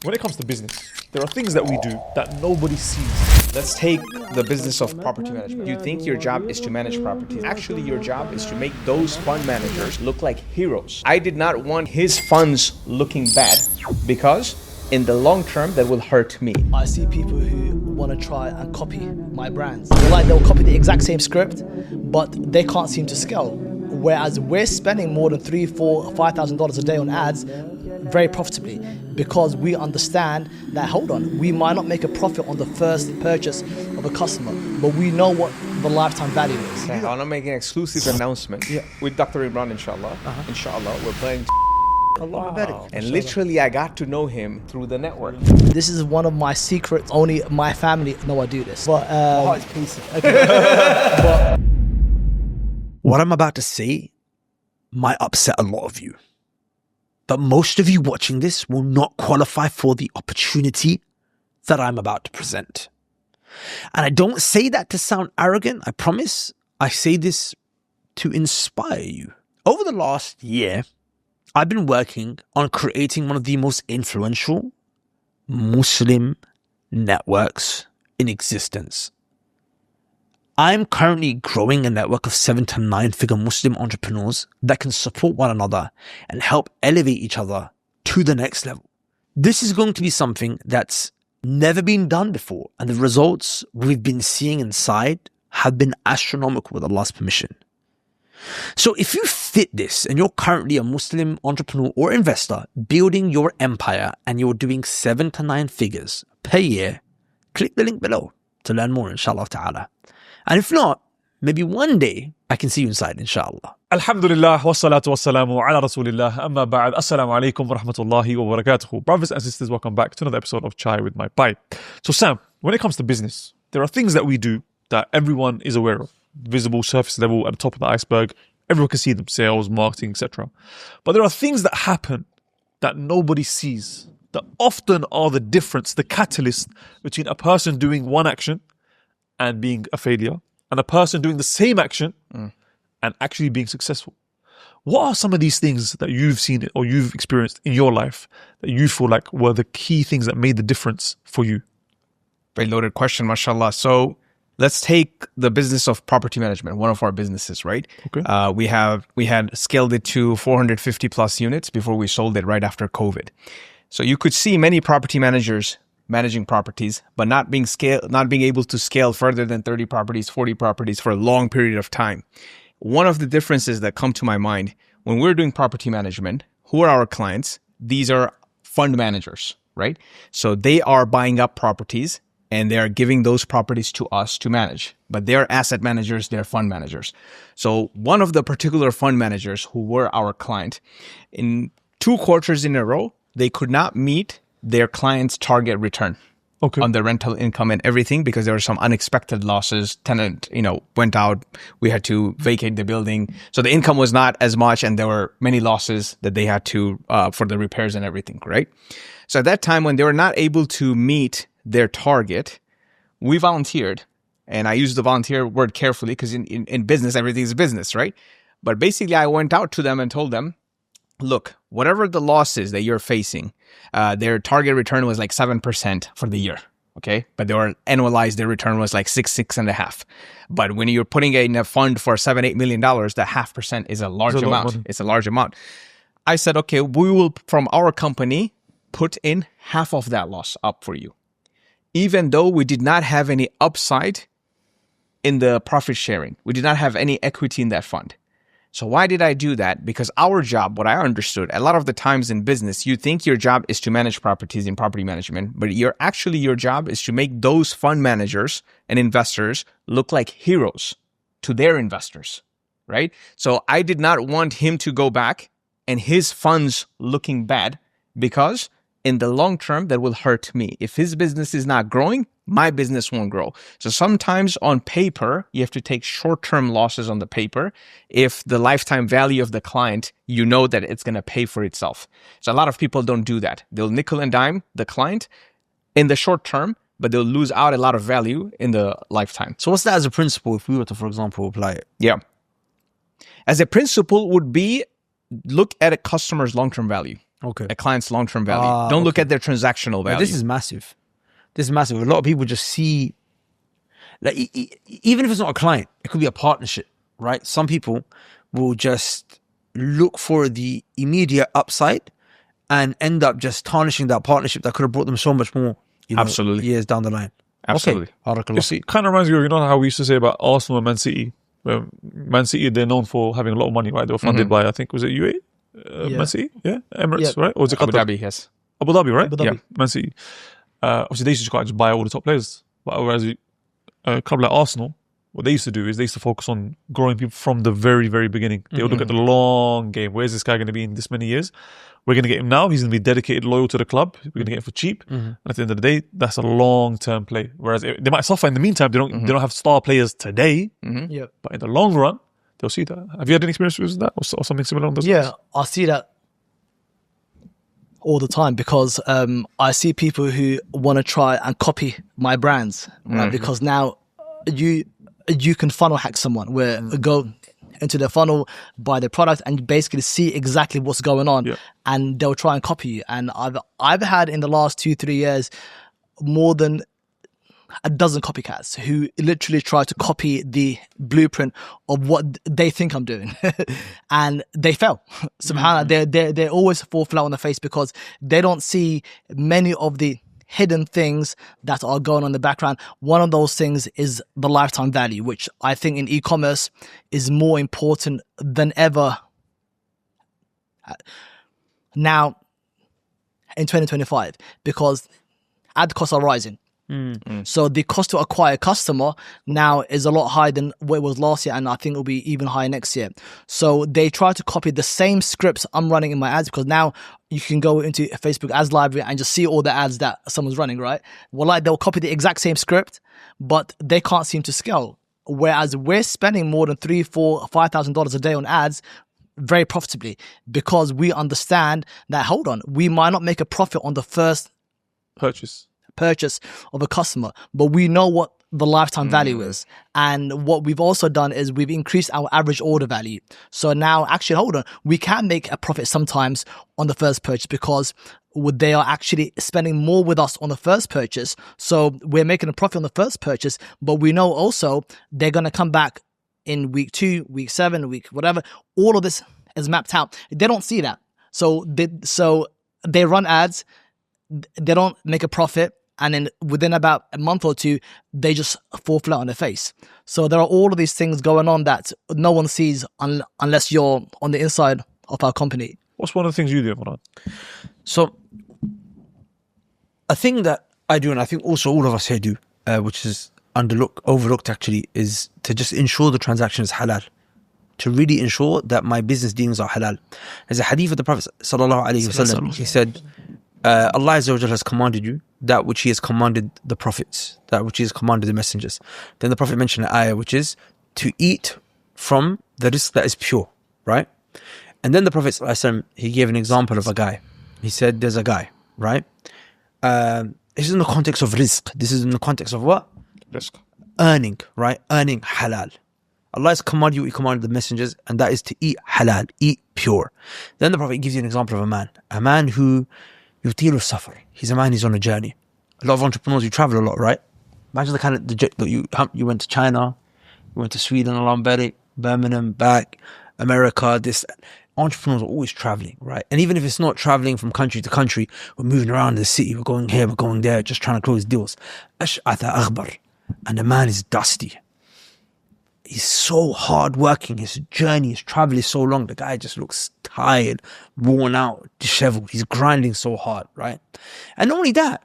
When it comes to business, there are things that we do that nobody sees. Let's take the business of property management. You think your job is to manage properties. Actually, your job is to make those fund managers look like heroes. I did not want his funds looking bad because in the long term, that will hurt me. I see people who want to try and copy my brands. Like they'll copy the exact same script, but they can't seem to scale. Whereas we're spending more than $3,000, $4,000, $5,000 a day on ads very profitably because we understand that, hold on, we might not make a profit on the first purchase of a customer, but we know what the lifetime value is. Okay, I want to make an exclusive announcement with Dr. Imran, inshallah. Inshallah, we're playing. Wow. And literally, I got to know him through the network. This is one of my secrets. Only my family know I do this. But, but what I'm about to say might upset a lot of you. But most of you watching this will not qualify for the opportunity that I'm about to present. And I don't say that to sound arrogant, I promise. I say this to inspire you. Over the last year, I've been working on creating one of the most influential Muslim networks in existence. I'm currently growing a network of 7 to 9 figure Muslim entrepreneurs that can support one another and help elevate each other to the next level. This is going to be something that's never been done before, and the results we've been seeing inside have been astronomical with Allah's permission. So if you fit this and you're currently a Muslim entrepreneur or investor building your empire and you're doing 7 to 9 figures per year, click the link below to learn more, inshallah ta'ala. And if not, maybe one day I can see you inside, inshallah. Alhamdulillah, wassalatu wassalamu ala rasulillah, amma ba'd. Assalamu alaikum wa rahmatullahi wa barakatuhu. Brothers and sisters, welcome back to another episode of Chai with my pipe. So Sam, when it comes to business, there are things that we do that everyone is aware of. Visible, surface level, at the top of the iceberg. Everyone can see them, sales, marketing, etc. But there are things that happen that nobody sees, that often are the difference, the catalyst between a person doing one action and being a failure, and a person doing the same action and actually being successful. What are some of these things that you've seen or you've experienced in your life that you feel like were the key things that made the difference for you? Very loaded question, mashallah. So let's take the business of property management, one of our businesses, right? Okay. We had scaled it to 450 plus units before we sold it right after COVID. So you could see many property managers managing properties, but not being able to scale further than 30 properties, 40 properties for a long period of time. One of the differences that come to my mind when we're doing property management, who are our clients? These are fund managers, right? So they are buying up properties and they are giving those properties to us to manage. But they're asset managers, they're fund managers. So one of the particular fund managers who were our client, in 2 quarters in a row, they could not meet their client's target return on the rental income and everything because there were some unexpected losses. Tenant, went out. We had to vacate the building. So the income was not as much and there were many losses that they had to, for the repairs and everything, right? So at that time when they were not able to meet their target, we volunteered. And I use the volunteer word carefully because in business, everything is business, right? But basically I went out to them and told them, look, whatever the losses that you're facing, their target return was like 7% for the year, okay? But they were annualized, their return was like 6.5. But when you're putting in a fund for $7-8 million, that 0.5% is a large amount. It's a large amount. I said, okay, we will, from our company, put in half of that loss up for you. Even though we did not have any upside in the profit sharing. We did not have any equity in that fund. So why did I do that? Because our job, what I understood, a lot of the times in business, you think your job is to manage properties in property management, but your job is to make those fund managers and investors look like heroes to their investors, right? So I did not want him to go back and his funds looking bad because in the long term, that will hurt me. If his business is not growing, my business won't grow. So sometimes on paper, you have to take short-term losses on the paper. If the lifetime value of the client, you know that it's going to pay for itself. So a lot of people don't do that. They'll nickel and dime the client in the short term, but they'll lose out a lot of value in the lifetime. So what's that as a principle if we were to, for example, apply it? Yeah. As a principle would be, look at a customer's long-term value. Okay. a client's long-term value. Don't look at their transactional value. This is massive. This is massive. A lot of people just see, like, even if it's not a client, it could be a partnership, right? Some people will just look for the immediate upside and end up just tarnishing that partnership that could have brought them so much more, Absolutely. years down the line. Absolutely. Okay. It kind of reminds me of, how we used to say about Arsenal and Man City. Where Man City, they're known for having a lot of money, right? They were funded by, I think, was it UAE? Man City? Yeah? Emirates, right? Or was it Abu Qatar? Dhabi, yes. Abu Dhabi, right? Abu Dhabi. Yeah, Man City. Obviously, they used to just buy all the top players. But whereas a club like Arsenal, what they used to do is they used to focus on growing people from the very, very beginning. They would look at the long game. Where's this guy going to be in this many years? We're going to get him now. He's going to be dedicated, loyal to the club. We're going to get him for cheap. And at the end of the day, that's a long-term play. Whereas they might suffer in the meantime. They don't have star players today. Yeah. But in the long run, they'll see that. Have you had any experience with that or something similar on those lines? Yeah, I see that all the time because I see people who want to try and copy my brands, right? Because now you can funnel hack someone where go into their funnel, buy their product, and basically see exactly what's going on, and they'll try and copy you. And I've had in the last 2-3 years more than a dozen copycats who literally try to copy the blueprint of what they think I'm doing, and they fail. SubhanAllah, they always fall flat on the face because they don't see many of the hidden things that are going on in the background. One of those things is the lifetime value, which I think in e-commerce is more important than ever now in 2025 because ad costs are rising. So the cost to acquire a customer now is a lot higher than what it was last year, and I think it will be even higher next year. So they try to copy the same scripts I'm running in my ads because now you can go into a Facebook ads library and just see all the ads that someone's running, right? Well, like they'll copy the exact same script, but they can't seem to scale. Whereas we're spending more than $3,000, $4,000, $5,000 a day on ads very profitably because we understand that, hold on, we might not make a profit on the first purchase of a customer, but we know what the lifetime value is. And what we've also done is we've increased our average order value. So now actually, hold on, we can make a profit sometimes on the first purchase because they are actually spending more with us on the first purchase. So we're making a profit on the first purchase, but we know also they're going to come back in week 2, week 7, week whatever. All of this is mapped out. They don't see that. So they run ads, they don't make a profit, and then within about a month or two, they just fall flat on their face. So there are all of these things going on that no one sees unless you're on the inside of our company. What's one of the things you do, Imran? So, a thing that I do, and I think also all of us here do, which is overlooked actually, is to just ensure the transaction is halal. To really ensure that my business dealings are halal. There's a hadith of the Prophet sallallahu alaihi wasallam. He said, Allah Azza wa Jalla has commanded you that which He has commanded the prophets, that which He has commanded the messengers. Then the Prophet mentioned an ayah which is to eat from the rizq that is pure, right? And then the Prophet sallallahu alaihi wasallam, he gave an example of a guy. He said, there's a guy, right? This is in the context of rizq. This is in the context of what? Risk. Earning, right? Earning halal. Allah has commanded you what He commanded the messengers, and that is to eat halal, eat pure. Then the Prophet gives you an example of a man who yutilu safar. He's a man who's on a journey. A lot of entrepreneurs, you travel a lot, right? Imagine the kind of you went to China, you went to Sweden, Alamberi, Birmingham, back, America. This entrepreneurs are always traveling, right? And even if it's not traveling from country to country, we're moving around the city, we're going here, we're going there, just trying to close deals. Ash'atha aghbar. And the man is dusty. He's so hard working. His journey, his travel is so long. The guy just looks tired, worn out, disheveled. He's grinding so hard, right? And not only that,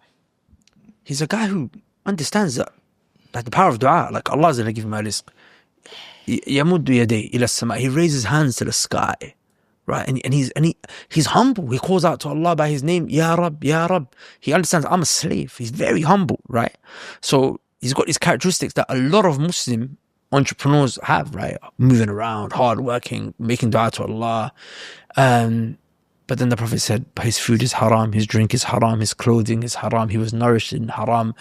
he's a guy who understands that the power of dua, like Allah is going to give him a rizq. يَمُدُّ يَدَيْهِ إِلَى السَّمَاءِ. He raises hands to the sky, right? And he's humble. He calls out to Allah by His name, Ya Rab, Ya Rab. He understands I'm a slave. He's very humble, right? So he's got these characteristics that a lot of Muslim entrepreneurs have, right? Moving around, hard working, making dua to Allah. But then the Prophet said, his food is haram, his drink is haram, his clothing is haram, he was nourished in haram.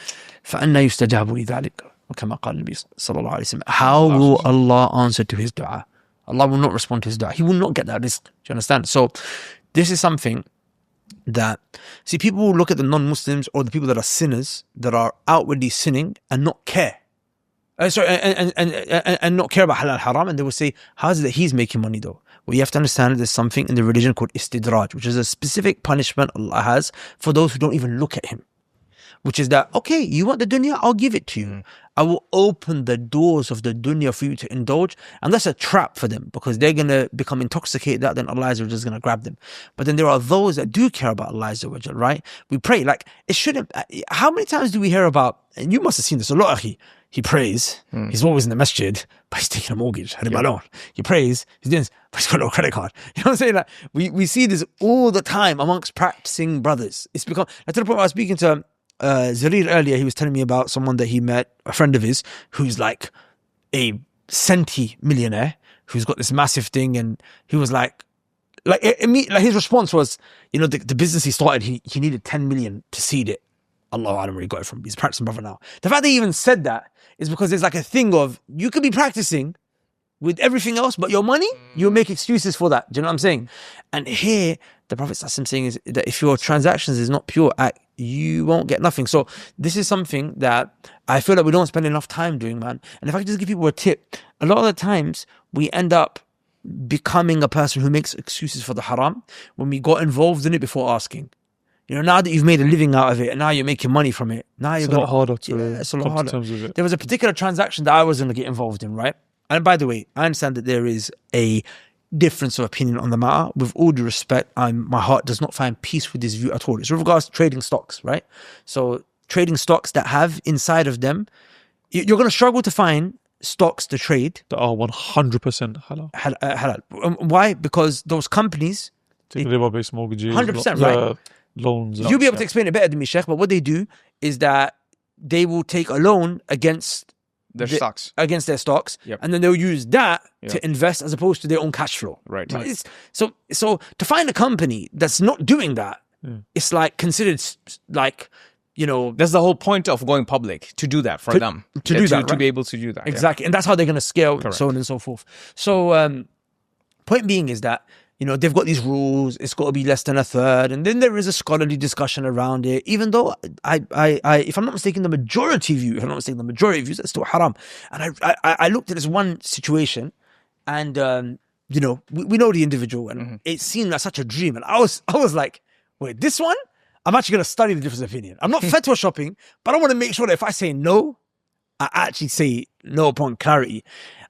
فَأَنَّا يُسْتَجَابُ لِذَلِكَ وَكَمَا قال النبي صلى الله عليه وسلم. How will Allah answer to his dua? Allah will not respond to his dua. He will not get that rizq. Do you understand? So this is something that, see, people will look at the non-Muslims or the people that are sinners, that are outwardly sinning and not care. And not care about halal haram, and they will say, how is it that he's making money though? Well, you have to understand that there's something in the religion called istidraj, which is a specific punishment Allah has for those who don't even look at him. Which is that, okay, you want the dunya, I'll give it to you. I will open the doors of the dunya for you to indulge. And that's a trap for them, because they're going to become intoxicated, that then Allah is going to grab them. But then there are those that do care about Allah, right? We pray, like, it shouldn't, how many times do we hear about, and you must have seen this a lot, akhi. He prays, he's always in the masjid, but he's taking a mortgage, had him alone. He prays, he's doing this, but he's got no credit card. You know what I'm saying? Like, we see this all the time amongst practicing brothers. It's become, to the point where I was speaking to Zarir earlier, he was telling me about someone that he met, a friend of his, who's like a centi millionaire, who's got this massive thing, and he was like his response was, you know, the business he started, he needed 10 million to seed it. Allah, I don't really got it from, he's a practicing brother now. The fact that he even said that is because there's like a thing of, you could be practicing with everything else, but your money, you'll make excuses for that. Do you know what I'm saying? And here, the Prophet saying is that if your transactions is not pure, you won't get nothing. So this is something that I feel like we don't spend enough time doing, man. And if I could just give people a tip, a lot of the times we end up becoming a person who makes excuses for the haram when we got involved in it before asking. You know, now that you've made a living out of it and now you're making money from it, now you're a lot harder to it's a lot harder. terms with it. There was a particular transaction that I was going to get involved in, right? And by the way, I understand that there is a difference of opinion on the matter. With all due respect, my heart does not find peace with this view at all. It's with regards to trading stocks, right? So trading stocks that have inside of them, you're going to struggle to find stocks to trade that are 100% halal. Halal. Why? Because those companies, riba-based mortgages, 100%, right? Loans. You'll be able to explain it better than me, Sheikh, but what they do is that they will take a loan against their stocks, yep. And then they'll use that to invest as opposed to their own cash flow. Right. So to find a company that's not doing that, it's like considered like, you know, that's the whole point of going public, to do that for them, to be able to do that. Exactly. And that's how they're going to scale, so on and so forth. So point being is that, you know, they've got these rules, it's got to be less than a third, and then there is a scholarly discussion around it, even though I if I'm not mistaken, the majority views, it's still haram. And I looked at this one situation, and you know, we know the individual, and it seemed like such a dream, and I was like, wait, this one? I'm actually going to study the difference of opinion. I'm not fatwa shopping, but I want to make sure that if I say no, I actually say no upon clarity.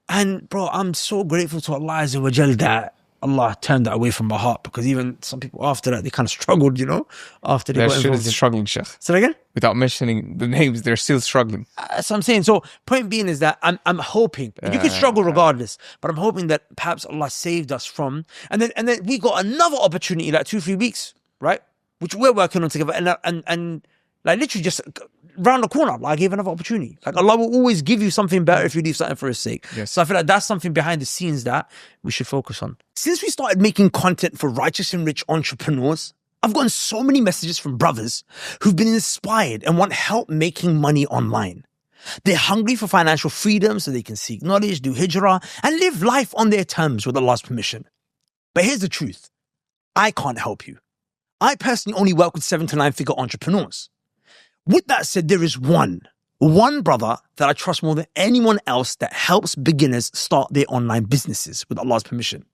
And bro, I'm so grateful to Allah Azza wa Jal that Allah turned that away from my heart, because even some people after that, they kind of struggled, you know, after they got involved. They're struggling, Sheikh. Say that again? Without mentioning the names, they're still struggling. That's what I'm saying. So point being is that I'm hoping, you could struggle regardless, but I'm hoping that perhaps Allah saved us from, and then we got another opportunity like 2-3 weeks, right? Which we're working on together, and like literally just round the corner, like I gave another opportunity. Like Allah will always give you something better if you leave something for His sake. Yes. So I feel like that's something behind the scenes that we should focus on. Since we started making content for righteous and rich entrepreneurs, I've gotten so many messages from brothers who've been inspired and want help making money online. They're hungry for financial freedom so they can seek knowledge, do hijrah, and live life on their terms with Allah's permission. But here's the truth. I can't help you. I personally only work with 7 to 9 figure entrepreneurs. With that said, there is one brother that I trust more than anyone else that helps beginners start their online businesses with Allah's permission.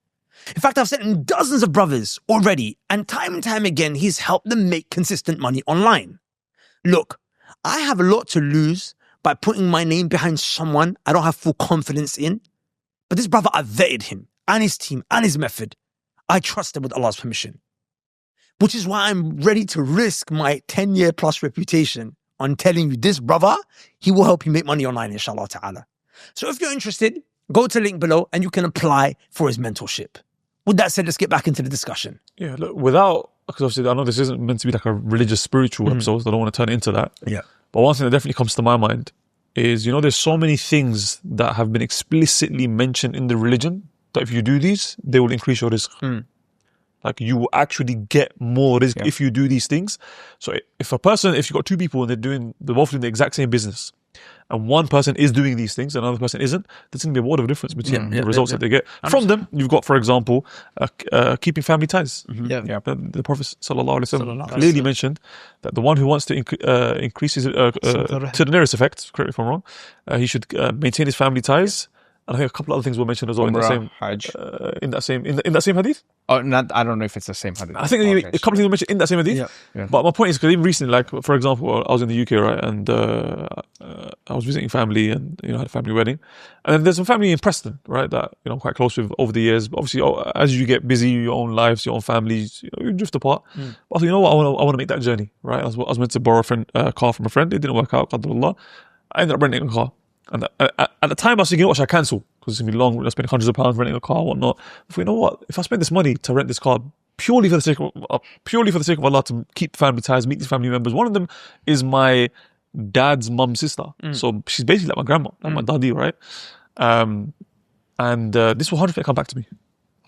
In fact, I've sent him dozens of brothers already, and time again, he's helped them make consistent money online. Look, I have a lot to lose by putting my name behind someone I don't have full confidence in, but this brother, I've vetted him and his team and his method. I trust him with Allah's permission. Which is why I'm ready to risk my 10-year plus reputation on telling you this brother, he will help you make money online, inshallah ta'ala. So if you're interested, go to the link below and you can apply for his mentorship. With that said, let's get back into the discussion. Yeah, look, because obviously I know this isn't meant to be like a religious, spiritual episode, so I don't want to turn it into that. Yeah. But one thing that definitely comes to my mind is, you know, there's so many things that have been explicitly mentioned in the religion that if you do these, they will increase your risk. Like you will actually get more risk if you do these things. So if you've got 2 people and they're both doing the exact same business, and one person is doing these things and another person isn't, there's going to be a world of difference between the results that they get. From them, you've got, for example, keeping family ties. Yeah. The Prophet sallallahu alaihi wasallam clearly mentioned that the one who wants to increase his to the nearest effect, correct me if I'm wrong, he should maintain his family ties. And I think a couple of other things were mentioned as well Hajj. in that same hadith. Oh, not. I don't know if it's the same hadith. I think a couple of things were mentioned in that same hadith. Yeah. But my point is, because even recently, like for example, I was in the UK, right, and I was visiting family, and had a family wedding, and then there's some family in Preston, right, that I'm quite close with over the years. But obviously, as you get busy, your own lives, your own families, you drift apart. But I thought, what, I want to make that journey, right? I was meant to borrow a car from a friend. It didn't work out. Qadarullah. I ended up renting a car. And at the time, I was thinking, what should I cancel? Because it's going to be long. We're spending hundreds of pounds renting a car, whatnot. I thought, what? If I spend this money to rent this car purely for the sake of Allah, to keep family ties, meet these family members. One of them is my dad's mum's sister. So she's basically like my grandma, like my daddy, right? And this will 100% come back to me.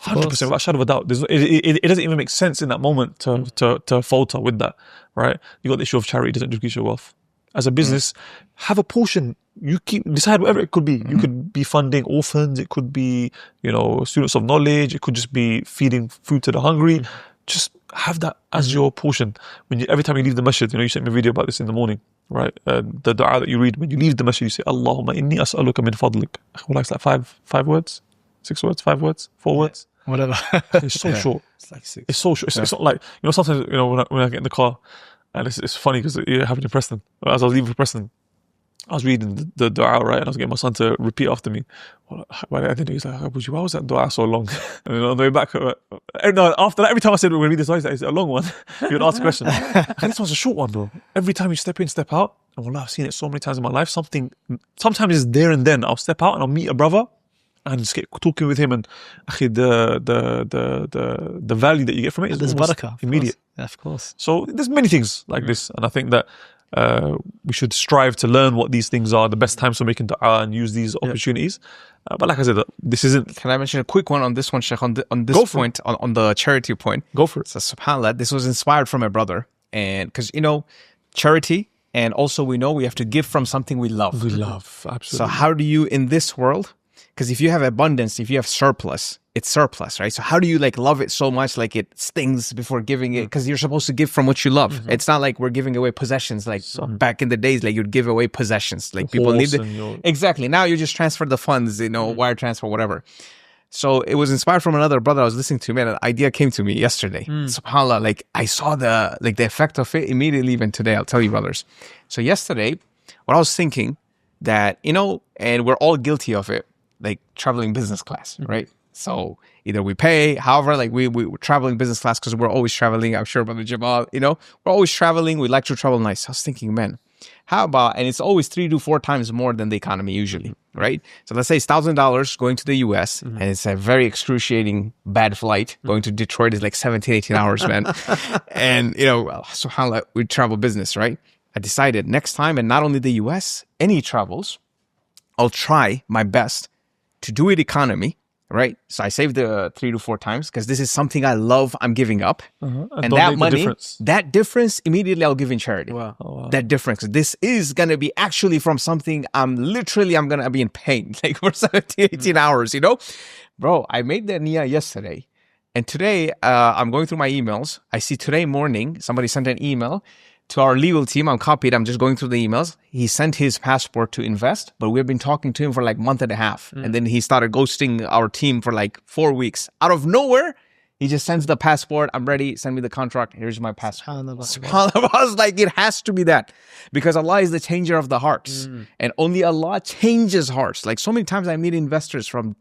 100%, without a shadow of a doubt. It doesn't even make sense in that moment to falter with that, right? You got the issue of charity doesn't decrease your wealth. As a business, have a portion. You decide whatever it could be. You could be funding orphans. It could be, students of knowledge. It could just be feeding food to the hungry. Just have that as your portion. Every time you leave the masjid, you sent me a video about this in the morning, right? The dua that you read when you leave the masjid, you say, Allahumma inni as'aluka min fadlik. It's like five words, 6 words, 5 words, 4 words. Whatever. It's so short. It's like 6. It's so short. It's not like, sometimes, when I get in the car, and it's funny because it happened in Preston. As I was leaving for Preston, I was reading the dua, right? And I was getting my son to repeat after me. By the end, he was like, why was that dua so long? And then on the way back, after that, every time I said, we're going to read this dua, it's a long one. He would ask a question. And this one's a short one, bro. Every time you step in, step out. And wallah, I've seen it so many times in my life. Sometimes it's there and then. I'll step out and I'll meet a brother and just get talking with him, and the value that you get from it is there's barakah, immediate. Yeah, of course. So there's many things like this, and I think that we should strive to learn what these things are, the best times for making dua, and use these opportunities. But like I said, this isn't. Can I mention a quick one on this one, Sheikh? On this point, on the charity point. Go for it. So subhanAllah, this was inspired from my brother, and because charity, and also we know we have to give from something we love. We love, absolutely. So how do you in this world? Because if you have abundance, if you have surplus, it's surplus, right? So how do you love it so much like it stings before giving it? Because you're supposed to give from what you love. It's not like we're giving away possessions back in the days, you'd give away possessions. People need it. Exactly. Now you just transfer the funds, wire transfer, whatever. So it was inspired from another brother I was listening to, man. An idea came to me yesterday. SubhanAllah, I saw the effect of it immediately, even today. I'll tell you, brothers. So yesterday, what I was thinking that, and we're all guilty of it, traveling business class, right? So either we pay, however, we're traveling business class because we're always traveling. I'm sure Brother Jamal, we're always traveling. We like to travel nice. I was thinking, man, how about, and it's always 3 to 4 times more than the economy usually, right? So let's say it's $1,000 going to the US, and it's a very excruciating bad flight. Going to Detroit is 17, 18 hours, man. And, subhanAllah, we travel business, right? I decided next time, and not only the US, any travels, I'll try my best to do it economy, right? So I saved the 3 to 4 times because this is something I love. I'm giving up, and that money, that difference, immediately I'll give in charity. Wow. That difference. This is gonna be actually from something I'm gonna be in pain for 17, 18 hours. Bro, I made that niyyah yesterday, and today I'm going through my emails. I see today morning somebody sent an email to our legal team. I'm copied. I'm just going through the emails. He sent his passport to invest, but we've been talking to him for a month and a half. And then he started ghosting our team for 4 weeks. Out of nowhere, he just sends the passport. I'm ready. Send me the contract. Here's my passport. SubhanAllah. I was like, it has to be that. Because Allah is the changer of the hearts. And only Allah changes hearts. So many times I meet investors from,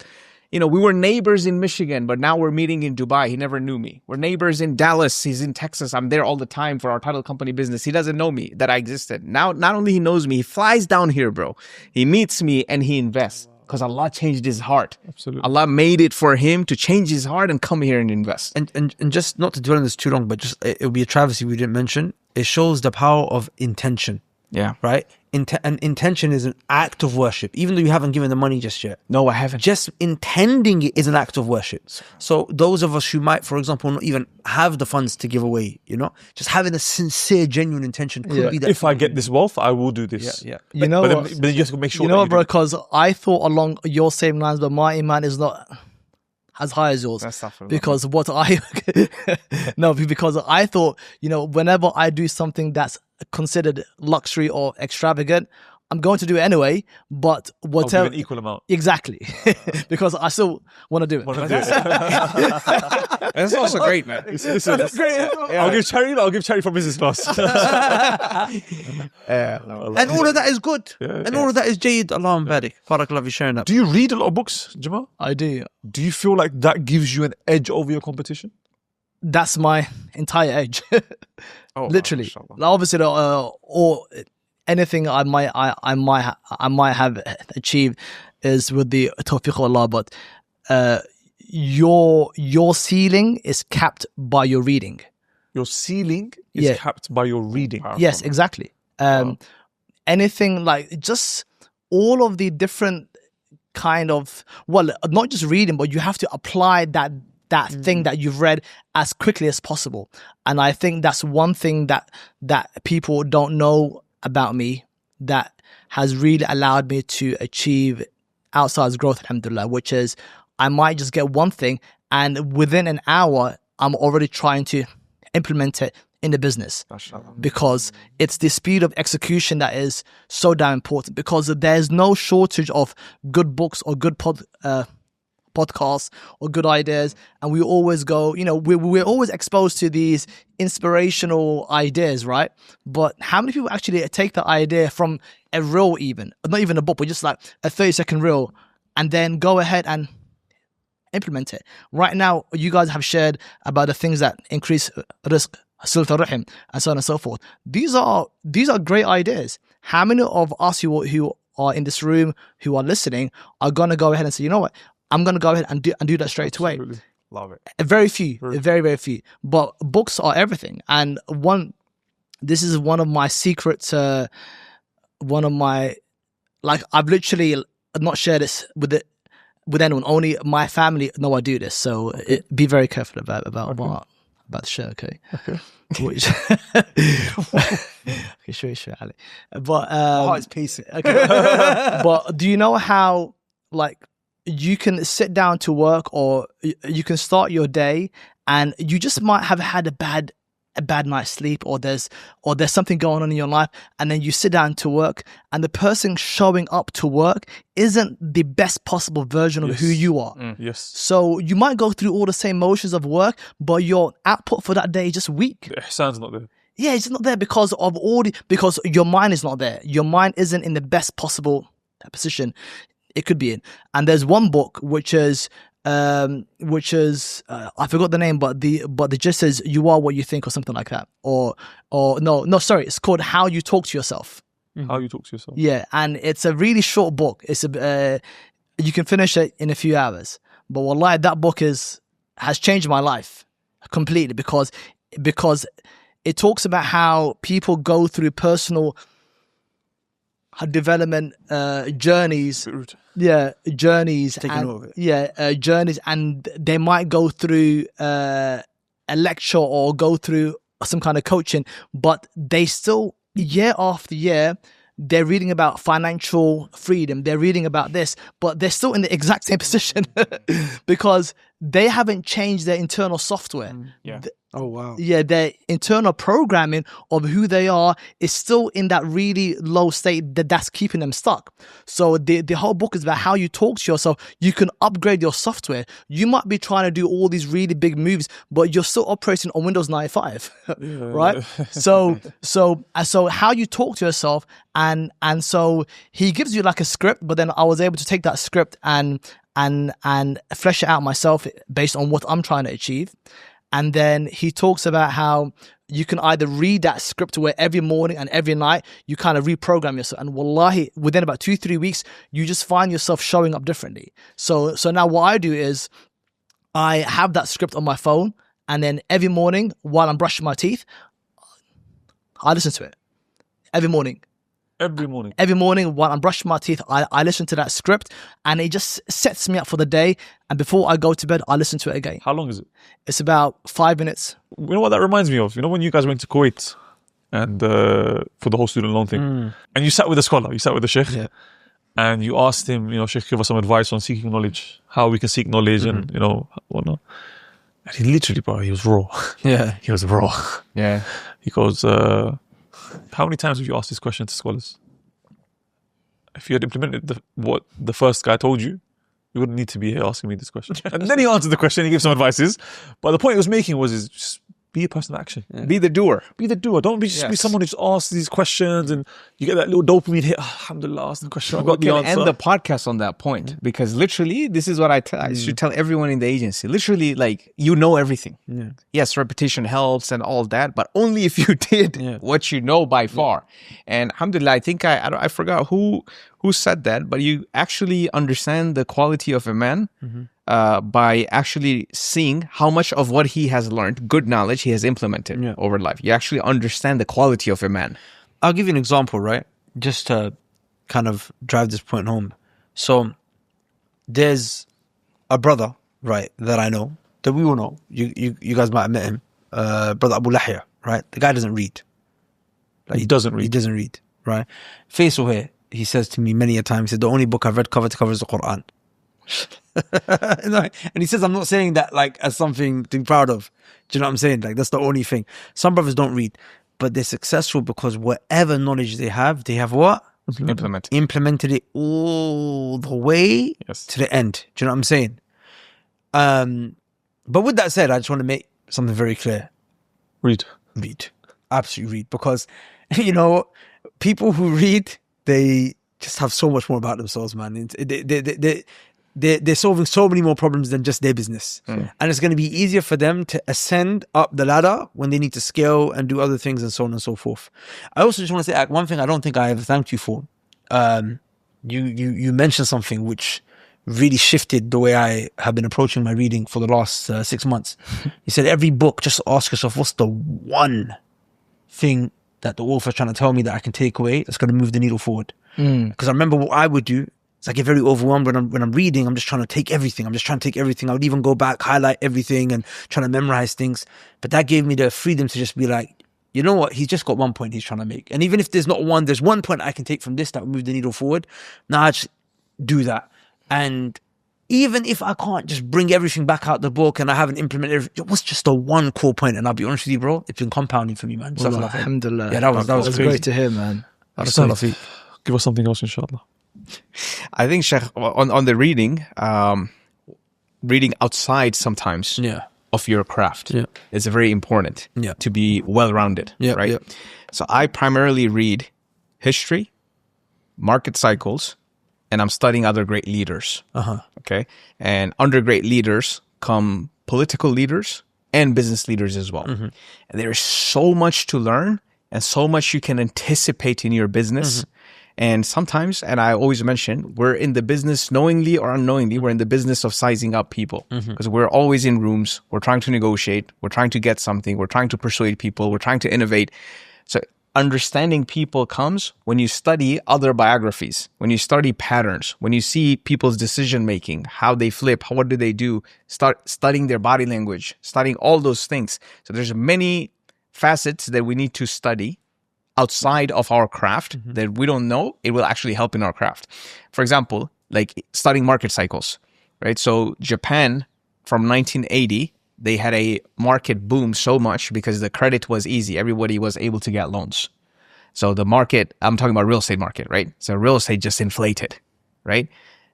we were neighbors in Michigan, but now we're meeting in Dubai. He never knew me. We're neighbors in Dallas. He's in Texas. I'm there all the time for our title company business. He doesn't know me, that I existed. Now, not only he knows me, he flies down here, bro. He meets me and he invests because Allah changed his heart. Absolutely. Allah made it for him to change his heart and come here and invest. And just not to dwell on this too long, but just it would be a travesty we didn't mention. It shows the power of intention. Yeah. Right? and intention is an act of worship, even though you haven't given the money just yet. No, I haven't. Just intending it is an act of worship. So those of us who might, for example, not even have the funds to give away, just having a sincere, genuine intention could be that. If I get this wealth, I will do this. Yeah. You know But what? then you have to make sure. You know what, bro? Because I thought along your same lines, but my iman is not as high as yours. Because what I no, because I thought, whenever I do something that's considered luxury or extravagant, I'm going to do it anyway. But whatever, I'll give an equal amount. Exactly, because I still want to do it. That's also great, man. That's great. I'll give charity from business class. And all of that is good. All of that is Jade. Allah Barik. Barakallah for sharing that. Do you read a lot of books, Jamal? I do. Do you feel like that gives you an edge over your competition? That's my entire edge. Literally. mashallah. Like, obviously, or anything I might have achieved is with the tawfiq of Allah, but your ceiling is capped by your reading. Your ceiling is capped by your reading. Yes, exactly. Anything like just all of the different kind of, well, not just reading, but you have to apply that thing that you've read as quickly as possible. And I think that's one thing that people don't know about me that has really allowed me to achieve outsized growth, alhamdulillah, which is I might just get one thing and within an hour, I'm already trying to implement it in the business, because it's the speed of execution that is so damn important, because there's no shortage of good books or good podcasts or good ideas, and we always go, we're always exposed to these inspirational ideas, right? But how many people actually take the idea from a reel, even not even a book, but just like a 30-second reel, and then go ahead and implement it? Right now, you guys have shared about the things that increase risk, silat al-rahim, and so on and so forth. These are great ideas. How many of us who are in this room, who are listening, are going to go ahead and say, you know what, I'm going to go ahead and do that straight away? Love it. Very few, very, very few. But books are everything. And this is one of my secrets, I've literally not shared this with anyone. Only my family know I do this. So be very careful about the show, okay? Okay, sure, Ali. But it's pacing. Okay. But do you know how, you can sit down to work, or you can start your day, and you just might have had a bad night's sleep, or there's something going on in your life, and then you sit down to work, and the person showing up to work isn't the best possible version of who you are. Yes. So you might go through all the same motions of work, but your output for that day is just weak. The ihsan's not there. Yeah, it's not there because your mind is not there. Your mind isn't in the best possible position it could be in. And there's one book which is I forgot the name, but the gist is you are what you think, or something like that. Or no, sorry, it's called How You Talk to Yourself. How you talk to yourself. Yeah, and it's a really short book. It's you can finish it in a few hours. But wallahi, that book has changed my life completely, because it talks about how people go through personal development journeys. Journeys, and they might go through a lecture or go through some kind of coaching, but they still, year after year, they're reading about financial freedom, they're reading about this, but they're still in the exact same position because they haven't changed their internal software. Oh, wow. Yeah, their internal programming of who they are is still in that really low state that's keeping them stuck. So the whole book is about how you talk to yourself. You can upgrade your software. You might be trying to do all these really big moves, but you're still operating on Windows 95, right? So how you talk to yourself, and so he gives you like a script, but then I was able to take that script and flesh it out myself based on what I'm trying to achieve. And then he talks about how you can either read that script where every morning and every night you kind of reprogram yourself. And wallahi, within about 2-3 weeks, you just find yourself showing up differently. So now what I do is I have that script on my phone, and then every morning while I'm brushing my teeth, I listen to it every morning. Every morning. Every morning when I'm brushing my teeth, I listen to that script, and it just sets me up for the day. And before I go to bed, I listen to it again. How long is it? It's about 5 minutes. You know what that reminds me of? You know when you guys went to Kuwait and for the whole student loan thing, and you sat with a scholar, you sat with the sheikh, and you asked him, sheikh, give us some advice on seeking knowledge, how we can seek knowledge, and whatnot. And he literally, bro, he was raw. Yeah. He was raw. Yeah. He goes, how many times have you asked this question to scholars? If you had implemented what the first guy told you, you wouldn't need to be here asking me this question. And then he answered the question, he gave some advices. But the point he was making was just be a person of action. Yeah. Be the doer. Be the doer. Don't be someone who just asks these questions and you get that little dopamine hit. Oh, alhamdulillah, ask the question. I got the answer. End the podcast on that point because literally, this is what I should tell everyone in the agency. Literally, like, everything. Yeah. Yes, repetition helps and all that, but only if you did what you know by far. And alhamdulillah, I think I forgot who said that, but you actually understand the quality of a man by actually seeing how much of what he has learned, good knowledge, he has implemented over life. You actually understand the quality of a man. I'll give you an example, right? Just to kind of drive this point home. So there's a brother, right, that I know, that we all know. You guys might have met him. Brother Abu Lahya, right? The guy doesn't read. He doesn't read. He doesn't read, right? Faisal here, he says to me many a time, he said, the only book I've read cover to cover is the Quran. And he says, I'm not saying that like as something to be proud of. Do you know what I'm saying? Like, that's the only thing. Some brothers don't read, but they're successful because whatever knowledge they have what? Implemented it all the way to the end. Do you know what I'm saying? But with that said, I just want to make something very clear. Read. Absolutely read. Because, people who read, they just have so much more about themselves, man. They're solving so many more problems than just their business. And it's going to be easier for them to ascend up the ladder when they need to scale and do other things and so on and so forth. I also just want to say one thing I don't think I ever thanked you for. You mentioned something which really shifted the way I have been approaching my reading for the last 6 months. You said every book, just ask yourself, what's the one thing that the author's trying to tell me that I can take away that's going to move the needle forward? Because I remember what I would do. It's I get very overwhelmed when I'm reading. I'm just trying to take everything. I would even go back, highlight everything and trying to memorize things. But that gave me the freedom to just be like, you know what? He's just got one point he's trying to make. And even if there's not one, there's one point I can take from this that will move the needle forward. Now I just do that. And even if I can't just bring everything back out the book and I haven't implemented everything, what's just the one core point? And I'll be honest with you, bro, it's been compounding for me, man. Well, alhamdulillah. Yeah, that was great to hear, man. Give us something else, inshallah. I think, Sheikh, on the reading, reading outside sometimes of your craft is very important to be well-rounded, right? Yeah. So I primarily read history, market cycles, and I'm studying other great leaders. Okay, and under great leaders come political leaders and business leaders as well. And there is so much to learn and so much you can anticipate in your business. And sometimes, and I always mention, we're in the business, knowingly or unknowingly, we're in the business of sizing up people because we're always in rooms. We're trying to negotiate. We're trying to get something. We're trying to persuade people. We're trying to innovate. So understanding people comes when you study other biographies, when you study patterns, when you see people's decision-making, how they flip, what do they do, start studying their body language, studying all those things. So there's many facets that we need to study outside of our craft that we don't know, it will actually help in our craft. For example, like studying market cycles, right? So Japan from 1980, they had a market boom so much because the credit was easy. Everybody was able to get loans. So the market, I'm talking about real estate market, right? So real estate just inflated, right?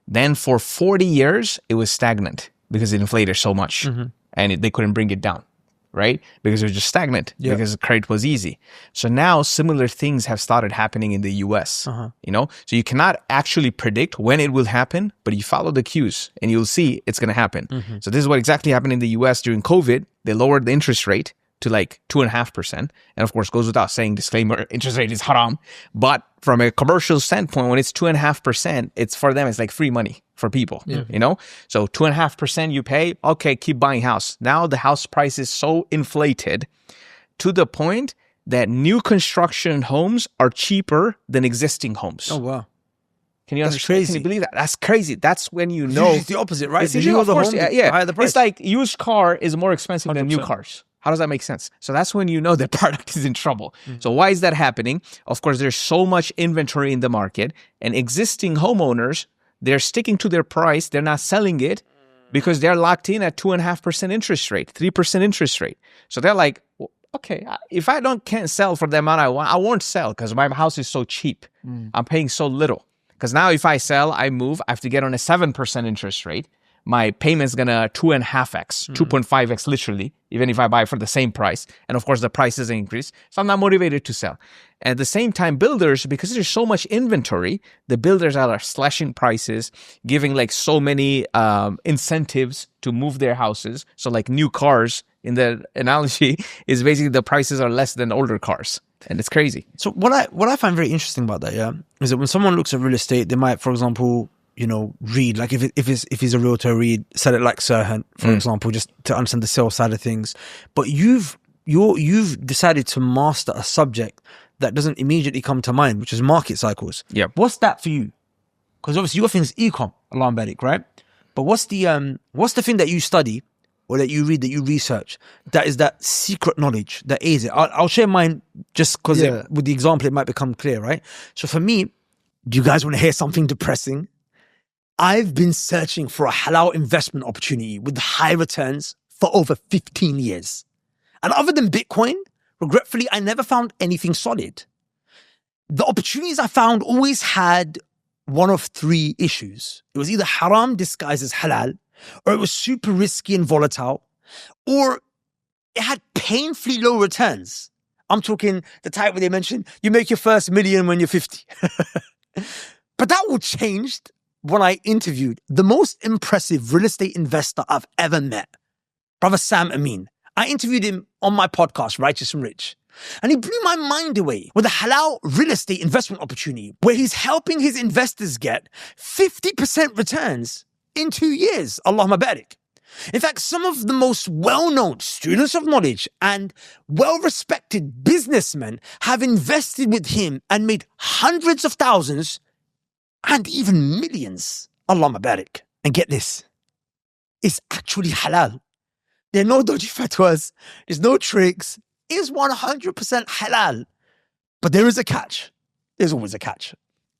Then for 40 years, it was stagnant because it inflated so much and they couldn't bring it down. Right? Because it was just stagnant because the credit was easy. So now similar things have started happening in the US, you know? So you cannot actually predict when it will happen, but you follow the cues and you'll see it's going to happen. So this is what exactly happened in the US during COVID. They lowered the interest rate to like 2.5%. And of course, goes without saying, disclaimer, interest rate is haram. But from a commercial standpoint, when it's 2.5%, it's for them, it's like free money for people, you know? So 2.5% you pay, okay, keep buying house. Now the house price is so inflated to the point that new construction homes are cheaper than existing homes. Oh wow. Can you That's understand? crazy. Can you believe that? That's crazy. That's when you know. It's the opposite, right? It's The usually, newer of the course, home, yeah, the yeah. higher the price. It's like used car is more expensive than new 100%. cars. How does that make sense? So that's when you know the product is in trouble. So why is that happening? Of course, there's so much inventory in the market, and existing homeowners, they're sticking to their price. They're not selling it because they're locked in at 2.5% interest rate, 3% interest rate. So they're like, well, okay, if I can't sell for the amount I want, I won't sell because my house is so cheap. I'm paying so little. Because now if I sell, I move, I have to get on a 7% interest rate. My payment's gonna 2.5x, 2.5x literally, even if I buy for the same price. And of course, the prices increase. So I'm not motivated to sell. At the same time, builders, because there's so much inventory, the builders are slashing prices, giving like so many incentives to move their houses. So like new cars, in the analogy, is basically the prices are less than older cars. And it's crazy. So what I find very interesting about that, yeah, is that when someone looks at real estate, they might, for example, read, like if he's a realtor, read Sell It Like Sirhan, for example, just to understand the sales side of things. But you've decided to master a subject that doesn't immediately come to mind, which is market cycles. Yeah. What's that for you? Because obviously your thing is e-com, Allah barik, right? But what's the thing that you study or that you read, that you research, that is that secret knowledge that aids it? I'll share mine just because with the example it might become clear, right? So for me, do you guys want to hear something depressing? I've been searching for a halal investment opportunity with high returns for over 15 years. And other than Bitcoin, regretfully, I never found anything solid. The opportunities I found always had one of three issues. It was either haram disguised as halal, or it was super risky and volatile, or it had painfully low returns. I'm talking the type where they mention you make your first million when you're 50. But that all changed when I interviewed the most impressive real estate investor I've ever met, Brother Sam Amin. I interviewed him on my podcast, Righteous and Rich. And he blew my mind away with a halal real estate investment opportunity where he's helping his investors get 50% returns in 2 years. Allahumma barik. In fact, some of the most well-known students of knowledge and well-respected businessmen have invested with him and made hundreds of thousands and even millions. Allahumma barik. And get this, it's actually halal. There are no dodgy fatwas. There's no tricks. It's 100% halal. But there is a catch. There's always a catch.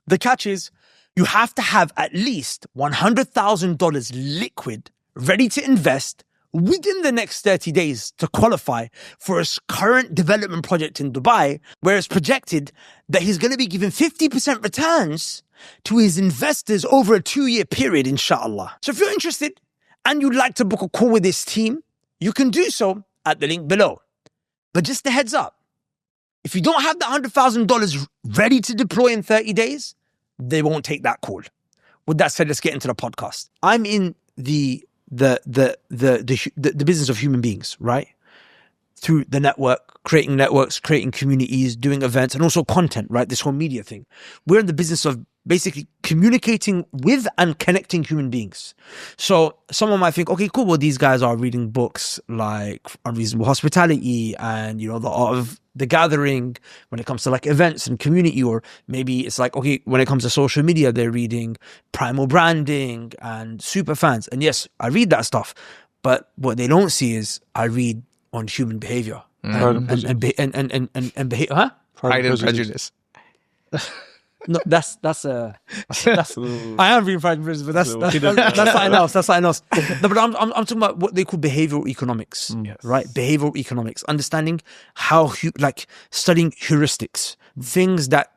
The catch is you have to have at least $100,000 liquid ready to invest within the next 30 days to qualify for his current development project in Dubai, where it's projected that he's going to be giving 50% returns to his investors over a 2-year period, inshallah. So if you're interested and you'd like to book a call with this team, you can do so at the link below. But just a heads up, if you don't have the $100,000 ready to deploy in 30 days, they won't take that call. With that said, let's get into the podcast. I'm in the business of human beings, right? Through the network, creating networks, creating communities, doing events, and also content, right? This whole media thing. We're in the business of basically communicating with and connecting human beings. So someone might think, okay, cool, well, these guys are reading books like Unreasonable Hospitality and, The Art of the Gathering when it comes to like events and community, or maybe it's like, okay, when it comes to social media, they're reading Primal Branding and Superfans. And yes, I read that stuff, but what they don't see is I read on human behavior and behavior, huh? Pride and Prejudice. No, that's I am reading Pride and Prejudice, but that's something else. That's something else. No, but I'm talking about what they call behavioral economics, right? Behavioral economics, understanding how studying heuristics, things that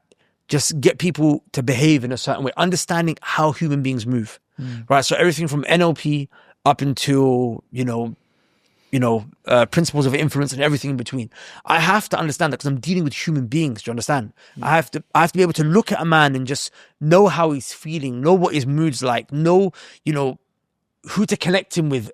just get people to behave in a certain way, understanding how human beings move, right? So everything from NLP up until principles of influence and everything in between. I have to understand that because I'm dealing with human beings. Do you understand? I have to be able to look at a man and just know how he's feeling, know what his mood's like, know, who to connect him with,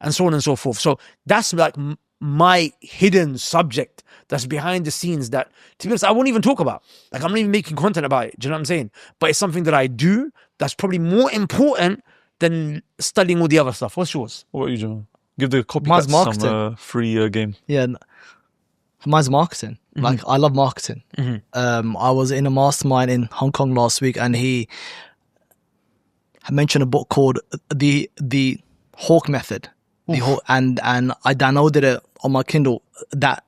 and so on and so forth. So that's like my hidden subject that's behind the scenes that, to be honest, I won't even talk about. Like, I'm not even making content about it. Do you know what I'm saying? But it's something that I do that's probably more important than studying all the other stuff. What's yours? What about you, Jamal? Give the Mine's copycats marketing. some free game. Yeah, mine's marketing. Like, I love marketing. I was in a mastermind in Hong Kong last week, and he mentioned a book called the Hawk Method. The Hawk, and I downloaded it on my Kindle that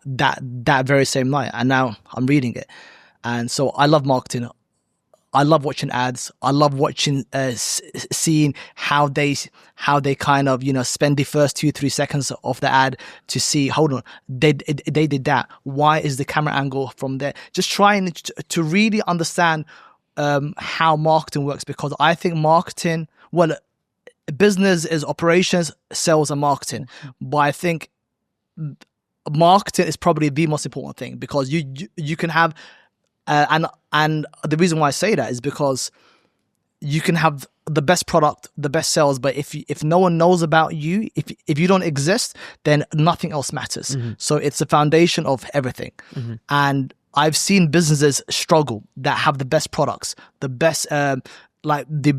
very same night, and now I'm reading it. And so I love marketing. I love watching ads. I love watching, seeing how they kind of, spend the first 2-3 seconds of the ad to see, hold on, they did that. Why is the camera angle from there? Just trying to really understand how marketing works, because I think marketing, well, business is operations, sales, and marketing. But I think marketing is probably the most important thing, because you can have, and the reason why I say that is because you can have the best product, the best sales, but if no one knows about you, if you don't exist, then nothing else matters. So it's the foundation of everything. And I've seen businesses struggle that have the best products, the best like the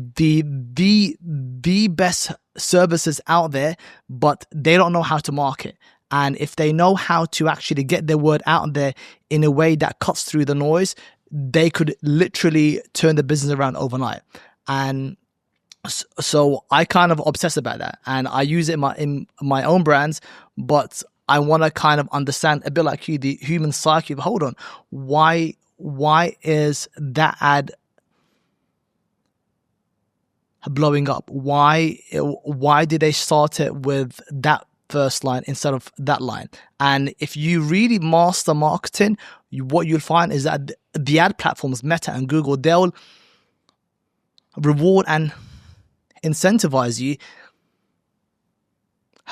best services out there, but they don't know how to market. And if they know how to actually get their word out there in a way that cuts through the noise, they could literally turn the business around overnight. And so I kind of obsess about that, and I use it in my own brands, but I want to kind of understand a bit like you, the human psyche of, hold on, why is that ad blowing up? Why did they start it with that first line instead of that line? And if you really master marketing, what you'll find is that the ad platforms, Meta and Google, they'll reward and incentivize you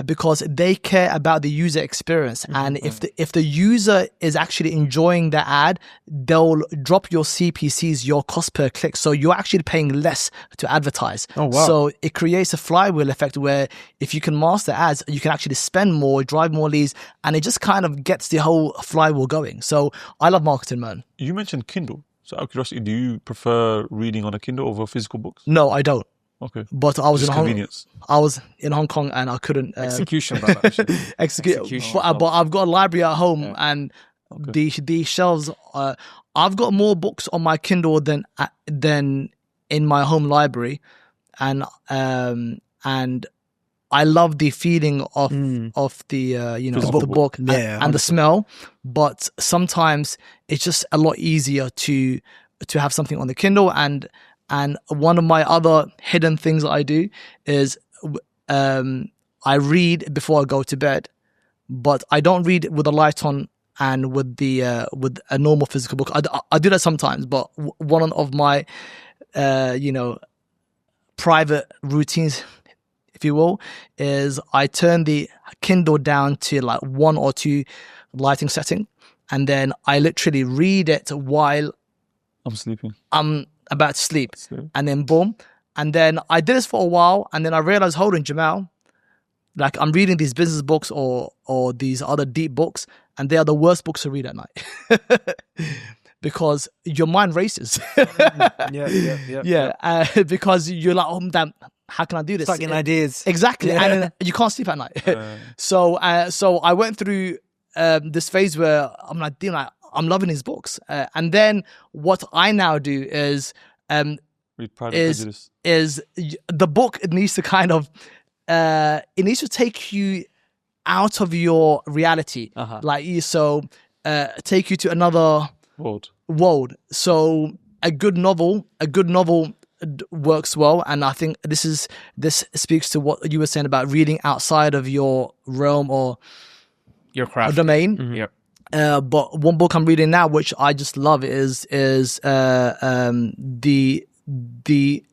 because they care about the user experience. And if the user is actually enjoying the ad, they'll drop your CPCs, your cost per click. So you're actually paying less to advertise. Oh, wow. So it creates a flywheel effect where if you can master ads, you can actually spend more, drive more leads, and it just kind of gets the whole flywheel going. So I love marketing, man. You mentioned Kindle. So out of curiosity, do you prefer reading on a Kindle over physical books? No, I don't. Okay. But I was Just in Hong convenience. I was in Hong Kong and I couldn't Execution, brother. execute. But I've got a library at home, and the shelves. I've got more books on my Kindle than in my home library, and I love the feeling of the of the book and the smell. But sometimes it's just a lot easier to have something on the Kindle. And one of my other hidden things that I do is I read before I go to bed, but I don't read with the light on and with a normal physical book. I do that sometimes, but one of my private routines, if you will, is I turn the Kindle down to like 1 or 2 lighting setting, and then I literally read it while I'm sleeping. I'm about to sleep. And then boom. And then I did this for a while, and then I realized, hold on, Jamal, like I'm reading these business books or these other deep books, and they are the worst books to read at night. Because your mind races. Because you're like, oh damn, how can I do this? Stuck in ideas. Exactly. And then you can't sleep at night. So I went through this phase where I'm like, I'm loving his books. And then what I now do is Read Pride and Prejudice. is the book needs to kind of it needs to take you out of your reality. Take you to another world. So a good novel works well, and I think this speaks to what you were saying about reading outside of your realm or your craft domain. Yep. But one book I'm reading now, which I just love, is the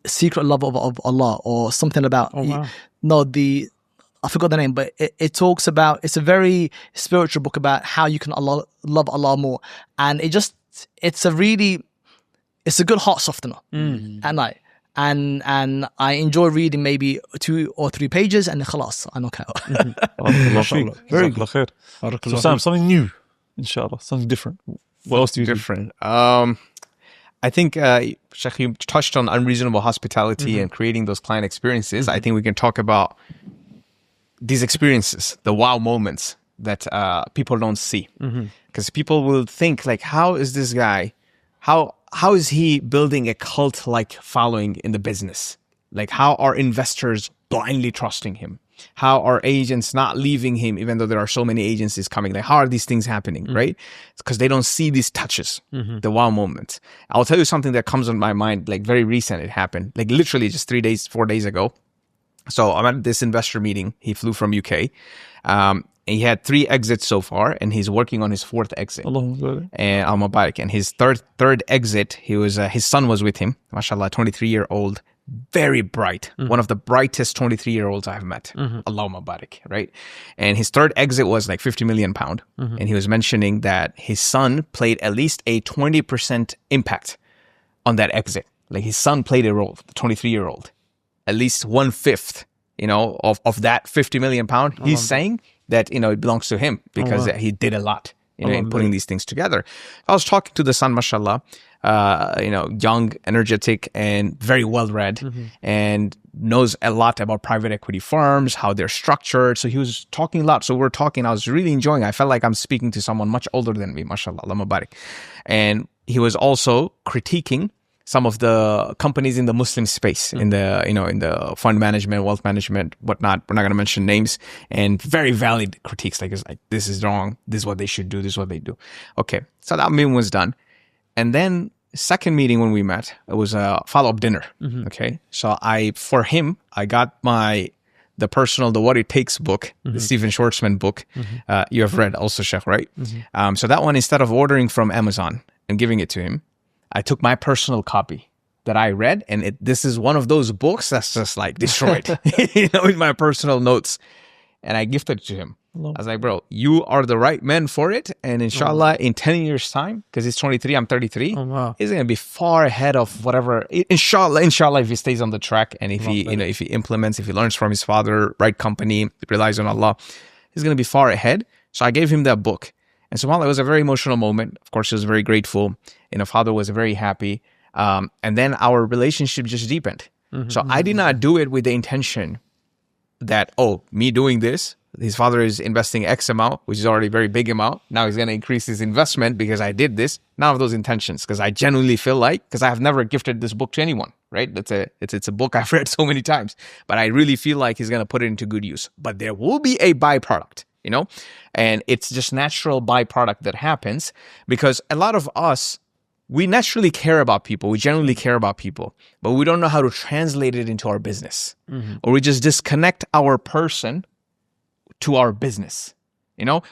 Secret Love of Allah, or something about. I forgot the name, but it talks about. It's a very spiritual book about how you can love Allah more, and it's a good heart softener at night. And I enjoy reading maybe 2 or 3 pages, and khalas, I knock out. Very good. So Sam, something new. Inshallah, something different. What else do you do? I think, Sheikh, you touched on unreasonable hospitality and creating those client experiences. I think we can talk about these experiences, the wow moments that people don't see. Because people will think like, how is this guy, how is he building a cult-like following in the business? Like, how are investors blindly trusting him? How are agents not leaving him, even though there are so many agencies coming? Like, how are these things happening, right? It's because they don't see these touches, the wow moments. I'll tell you something that comes on my mind, like very recent. It happened, like literally just 4 days ago. So I'm at this investor meeting. He flew from UK. He had 3 exits so far, and he's working on his 4th exit. And al-Mubarak. And his third exit, his son was with him. MashaAllah, 23-year-old, very bright, one of the brightest 23-year-olds I've met. Allah Mubarak, right? And his 3rd exit was like 50 million pound. And he was mentioning that his son played at least a 20% impact on that exit. Like his son played a role, the 23-year-old, at least 1/5, of that 50 million pound. He's saying that, it belongs to him because he did a lot, in putting these things together. I was talking to the son, mashallah, young, energetic, and very well-read, and knows a lot about private equity firms, how they're structured. So he was talking a lot. So we're talking, I was really enjoying it. I felt like I'm speaking to someone much older than me, mashallah, Allah Mubarak. And he was also critiquing some of the companies in the Muslim space, in the, in the fund management, wealth management, whatnot. We're not going to mention names, and very valid critiques. Like, it's like, this is wrong. This is what they should do. This is what they do. Okay. So that meeting was done. And then second meeting when we met, it was a follow-up dinner. Okay. So for him, I got the What It Takes book, the Stephen Schwartzman book. You have read also, Sheikh, right? So that one, instead of ordering from Amazon and giving it to him, I took my personal copy that I read, and this is one of those books that's just like destroyed, in my personal notes. And I gifted it to him. I was like, bro, you are the right man for it. And inshallah, in 10 years' time, because he's 23, I'm 33, he's going to be far ahead of whatever. Inshallah, if he stays on the track, and if he implements, if he learns from his father, right company, relies on Allah, he's going to be far ahead. So I gave him that book. And subhanAllah, it was a very emotional moment. Of course, he was very grateful. Father was very happy. And then our relationship just deepened. So I did not do it with the intention that, me doing this, his father is investing X amount, which is already a very big amount. Now he's going to increase his investment because I did this. None of those intentions, because I genuinely feel like, because I have never gifted this book to anyone, right? It's a book I've read so many times, but I really feel like he's going to put it into good use. But there will be a byproduct. And it's just natural byproduct that happens, because a lot of us, we naturally care about people. We generally care about people, but we don't know how to translate it into our business, or we just disconnect our person to our business,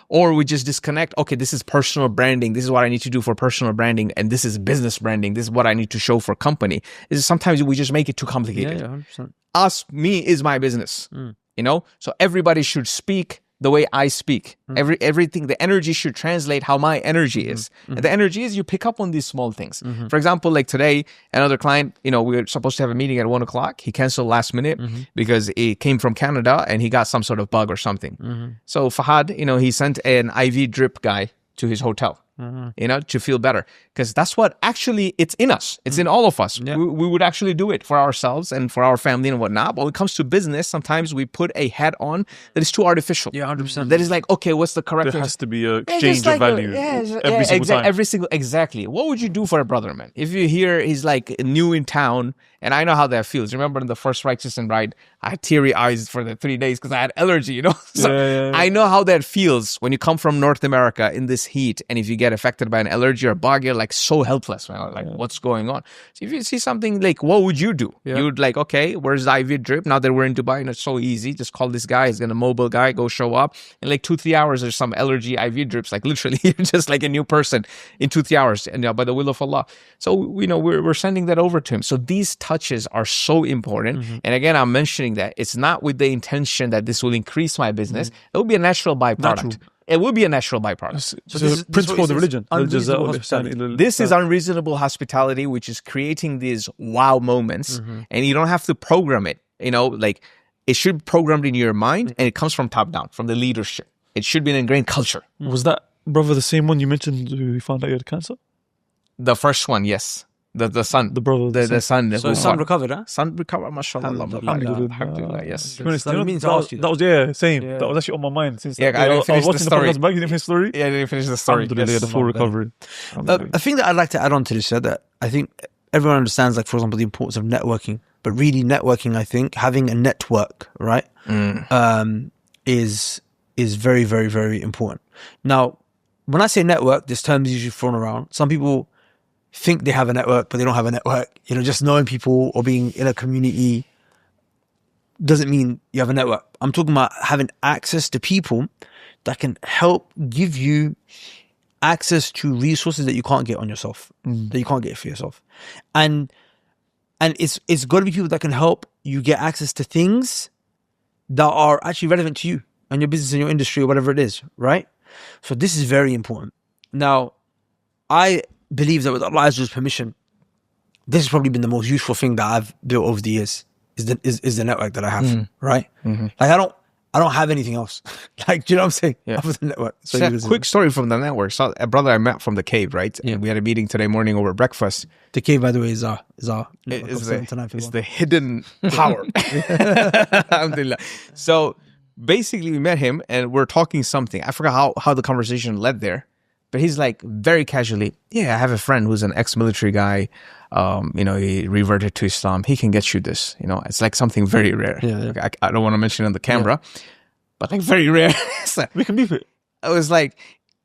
or we just disconnect. Okay, this is personal branding. This is what I need to do for personal branding. And this is business branding. This is what I need to show for company. Sometimes we just make it too complicated. Yeah, 100%. Me is my business, so everybody should speak the way I speak. Everything, the energy should translate how my energy is. And the energy is, you pick up on these small things. For example, like today, another client, we were supposed to have a meeting at 1:00. He canceled last minute because he came from Canada and he got some sort of bug or something. So Fahad, he sent an IV drip guy to his hotel. To feel better, because that's what actually, it's in us. It's in all of us. Yeah. We would actually do it for ourselves and for our family and whatnot. But when it comes to business, sometimes we put a hat on that is too artificial. Yeah, 100%. That is like, okay, what's the correct? There has to be an exchange of value every single time. Exactly. What would you do for a brother, man? If you hear he's like new in town, and I know how that feels. Remember in the first Righteous and Right, I had teary eyes for the 3 days because I had allergy, So I know how that feels when you come from North America in this heat, and if you get affected by an allergy or bug, you're like so helpless, man. Like, what's going on? So if you see something, like, what would you do? You would like, okay, where's the IV drip? Now that we're in Dubai and it's so easy, just call this guy. He's gonna mobile guy, go show up. In like 2-3 hours, there's some allergy IV drips. Like literally, you're just like a new person in 2-3 hours, and by the will of Allah. So we're sending that over to him. So these touches are so important. And again, I'm mentioning that it's not with the intention that this will increase my business. It will be a natural byproduct. It will be a natural byproduct. So this principle of the religion. This is unreasonable hospitality, which is creating these wow moments, and you don't have to program it. Like it should be programmed in your mind, and it comes from top down, from the leadership. It should be an ingrained culture. Was that brother the same one you mentioned who found out you had cancer? The first one, yes. The son. The brother of the The son. So who his son got- recovered, huh? Son recovered, mashallah. Alhamdulillah. Alhamdulillah, yes. To be honest, So you know, it means I asked you that was same. Yeah. That was actually on my mind since Yeah, that I day. didn't was finish the watching the story. podcast back. You didn't finish the story. Yeah, I didn't finish the story. Alhamdulillah, Yes. the full recovery. A thing that I'd like to add on to this, that I think everyone understands, like, for example, the importance of networking. But really, networking, I think, having a network, right, is very, very, very important. Now, when I say network, this term is usually thrown around. Some people think they have a network, but they don't have a network. You know, just knowing people or being in a community doesn't mean you have a network. I'm talking about having access to people that can help give you access to resources that you can't get on yourself, that you can't get for yourself. And it's got to be people that can help you get access to things that are actually relevant to you and your business and your industry or whatever it is, right? So this is very important. Now, I believe that with Allah's permission, this has probably been the most useful thing that I've built over the years is the network that I have, right? Like I don't have anything else. Like, do you know what I'm saying? Yeah. Other than network. So So, quick story from the network. So a brother I met from the cave, right? Yeah. And we had a meeting today morning over breakfast. The cave, by the way, is our It's it's the hidden power. Alhamdulillah. So basically we met him and we're talking something. I forgot how the conversation led there. But he's like very casually, yeah, I have a friend who's an ex-military guy. He reverted to Islam. He can get you this. You know, it's like something very rare. Yeah, yeah. Like, I don't want to mention it on the camera, but like very rare. It's like, We can beef it. I was like,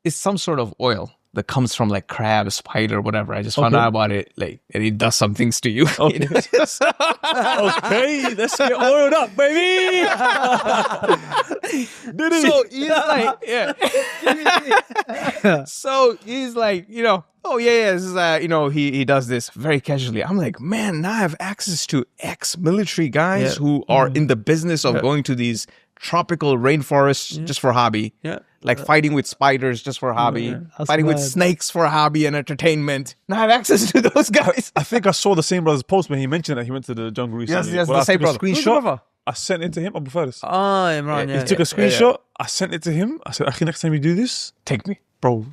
it's some sort of oil that comes from like crab, spider, whatever. I just found out about it, like, and it does some things to you. Okay. Okay, let's get oiled up, baby. So he's like, yeah. So he's like, oh yeah, this is, he does this very casually. I'm like, man, now I have access to ex-military guys who are in the business of going to these tropical rainforests just for hobby. Yeah. Like fighting with spiders just for hobby. That's Fighting with mad. snakes for hobby and entertainment. Now I have access to those guys. I think I saw the same brother's post when he mentioned that he went to the jungle recently. yes, Well, the I same took a brother. Who's the screenshot. brother? I sent it to him. Abu Faris. Oh, Imran, He took a screenshot. I sent it to him. I said, "Akhi, next time you do this, Take me. bro,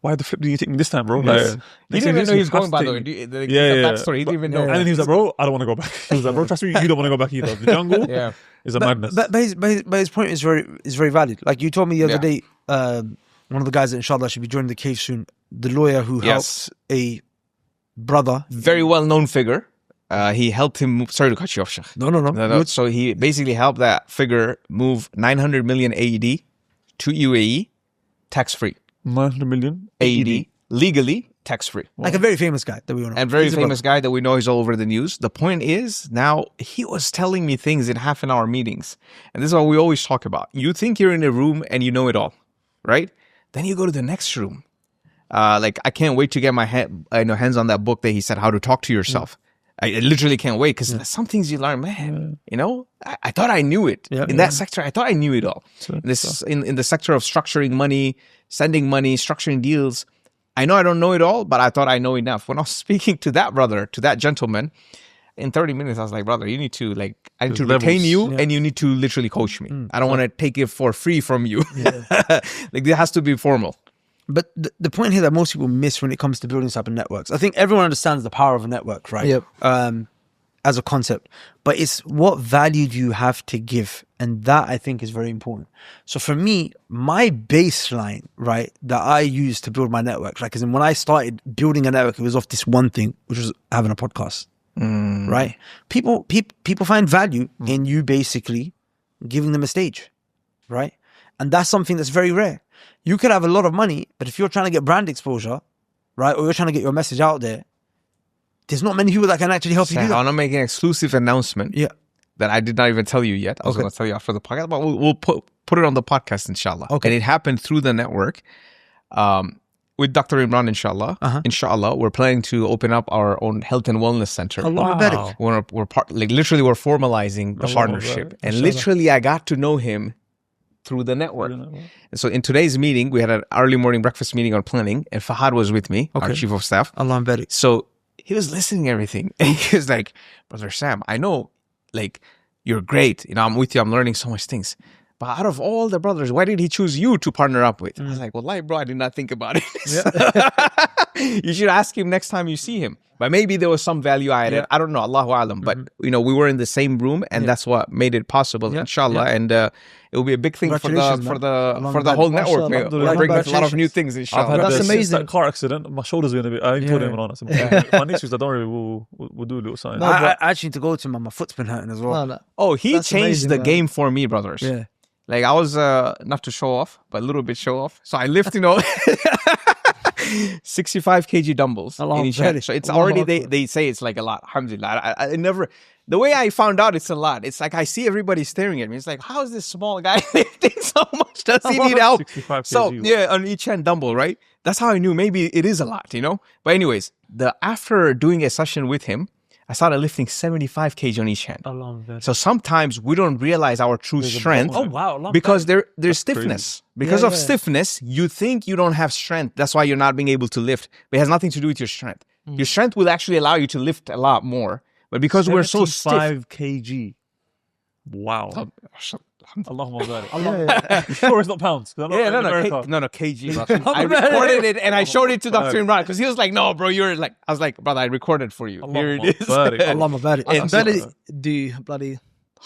why the flip do you take me this time, bro?" Yes. Like, He next didn't time even this, know he you was going, have by to the way. take me. That story. He didn't even know. And then he was like, "Bro, I don't want to go back." He was like, "Bro, trust me, you don't want to go back either. The jungle Yeah. is a madness." But his point is very valid. Like you told me the other Yeah. day, one of the guys that inshallah should be joining the cave soon, the lawyer who Yes. helped a brother. Very well-known figure. He helped him move. Sorry to cut you off, Sheikh. No. Good. So he basically helped that figure move 900 million AED to UAE, tax-free. 900 million AED, legally tax-free. Like a very famous guy that we all know. And very He's a famous brother. guy that we know is all over the news. The point is, now he was telling me things in half-an-hour meetings. And this is what we always talk about. You think you're in a room and you know it all, right? Then you go to the next room. Like, I can't wait to get my hands on that book that he said, How to Talk to Yourself. I literally can't wait because some things you learn, man. You know, I thought I knew it in that sector. I thought I knew it all. In the sector of structuring money, sending money, structuring deals, I know I don't know it all, but I thought I know enough. When I was speaking to that brother, to that gentleman, in 30 minutes, I was like, brother, you need to I need to There's retain levels. you and you need to literally coach me. I don't want to take it for free from you. Like, it has to be formal. But the point here that most people miss when it comes to building type of networks, I think everyone understands the power of a network, right? Yep. As a concept, but it's what value do you have to give, and that I think is very important. So for me, my baseline, right, that I use to build my network, like, because when I started building a network, it was off this one thing, which was having a podcast, right? People find value in you basically giving them a stage, right? And that's something that's very rare. You could have a lot of money, but if you're trying to get brand exposure, right, or you're trying to get your message out there, there's not many people that can actually help you do I that. want to make an exclusive announcement Yeah. that I did not even tell you yet. I was Okay. going to tell you after the podcast, but we'll put it on the podcast, inshallah. Okay. And it happened through the network with Dr. Imran, inshallah. Inshallah, we're planning to open up our own health and wellness center. Wow. We're literally we're formalizing the partnership. And literally, I got to know him through the network. And so in today's meeting, we had an early morning breakfast meeting on planning, and Fahad was with me, our chief of staff. Allah barik. So he was listening to everything. And he was like, Brother Sam, I know, like, you're great. You know, I'm with you. I'm learning so much things. but out of all the brothers, why did he choose you to partner up with? I was like, well, bro, I did not think about it. You should ask him next time you see him. But maybe there was some value added. I don't know, Allahu Alam. But, we were in the same room, and that's what made it possible, inshallah. And it will be a big thing for the whole network. We'll bring a lot of new things, inshallah. That's amazing. That car accident, my shoulder's been a bit. I told him on it. My issues, I don't really. We'll do a little something. I actually need to go to him. My foot's been hurting as well. Oh, he That's changed amazing, the man. game for me, brothers. Yeah. Like I was not to show off, but a little bit show off. So I lift, 65 kg dumbbells in each hand. So it's already they say it's like a lot. Alhamdulillah. I never. The way I found out it's a lot. It's like I see everybody staring at me. It's like, how is this small guy lifting so much? Does he need help? 65 So kg. on each hand dumbbell, right? That's how I knew maybe it is a lot, But anyways, after doing a session with him, I started lifting 75 kg on each hand. So sometimes we don't realize our true strength. Oh, wow. Because there's stiffness. Because of stiffness, you think you don't have strength. That's why you're not being able to lift. But it has nothing to do with your strength. Your strength will actually allow you to lift a lot more. But because we're so stiff. 75 kg. Wow. Allahumma barik. Yeah. You sure it's not pounds? 'Cause I'm not in America. Kg, bro. I recorded it and I showed it to Dr. Imran because he was like, no, bro, you're like, I was like, brother, I recorded for you. Here it is. Allahumma barik. I can barely do bloody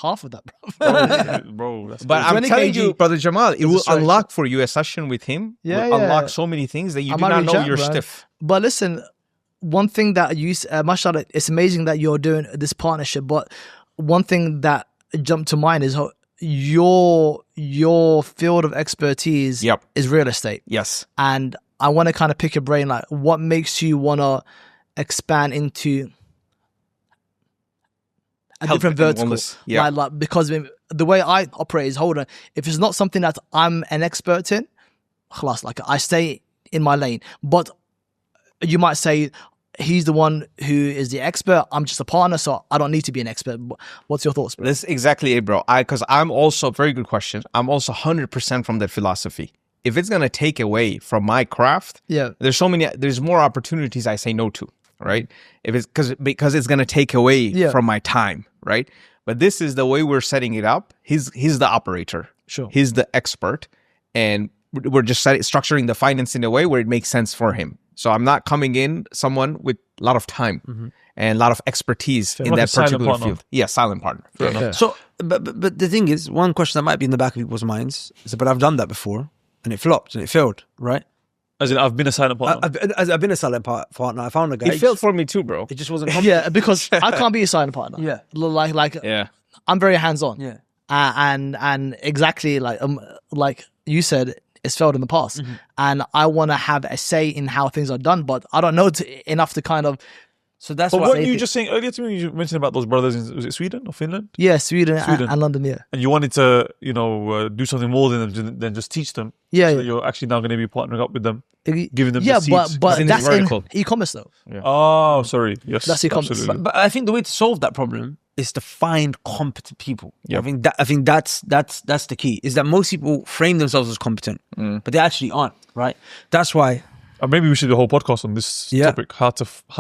half of that, bro. Bro, that's But I'm 20 telling kg you, brother Jamal, it will stretch. unlock for you a session with him. Yeah, will unlock yeah. so many things that you I do might not reach know out, you're bro. stiff. But listen, one thing that mashallah, it's amazing that you're doing this partnership. But one thing that jumped to mind is how your field of expertise is real estate. Yes. And I want to kind of pick your brain, like what makes you want to expand into a Health different and vertical. wellness. Yeah. Like, because the way I operate is, hold on, if it's not something that I'm an expert in, khalas, like I stay in my lane. But you might say, he's the one who is the expert, I'm just a partner, so I don't need to be an expert. What's your thoughts, bro? That's exactly it, bro. Because I'm also, very good question. I'm also 100% from that philosophy. If it's going to take away from my craft, there's more opportunities I say no to, right? If it's because it's going to take away from my time, right? But this is the way we're setting it up. He's the operator. Sure. He's the expert. And we're just structuring the finance in a way where it makes sense for him. So I'm not coming in someone with a lot of time and a lot of expertise in like that a silent particular partner. field. Yeah, silent partner. Fair enough. So, but the thing is, one question that might be in the back of people's minds is, but I've done that before and it flopped and it failed, right? As in, I've been a silent partner. I've been a silent partner. I found a guy. It failed for me too, bro. It just wasn't. Yeah, because I can't be a silent partner. Yeah. Like Yeah. I'm very hands-on. Yeah. And exactly like you said, it's failed in the past, and I want to have a say in how things are done, but I don't know enough to kind of. So that's But what. what you just saying earlier to me, you mentioned about those brothers in, was it Sweden or Finland? Yeah, Sweden. And London. Yeah. And you wanted to, do something more than just teach them. Yeah, So yeah. that you're actually now going to be partnering up with them, giving them Yeah, the seeds. but in that's this in vertical. e-commerce though. Oh, sorry. Yes, That's e-commerce. absolutely. But I think the way to solve that problem is to find competent people. I think that's the key. Is that most people frame themselves as competent, but they actually aren't. Right. That's why. Maybe we should do a whole podcast on this Yeah. topic: how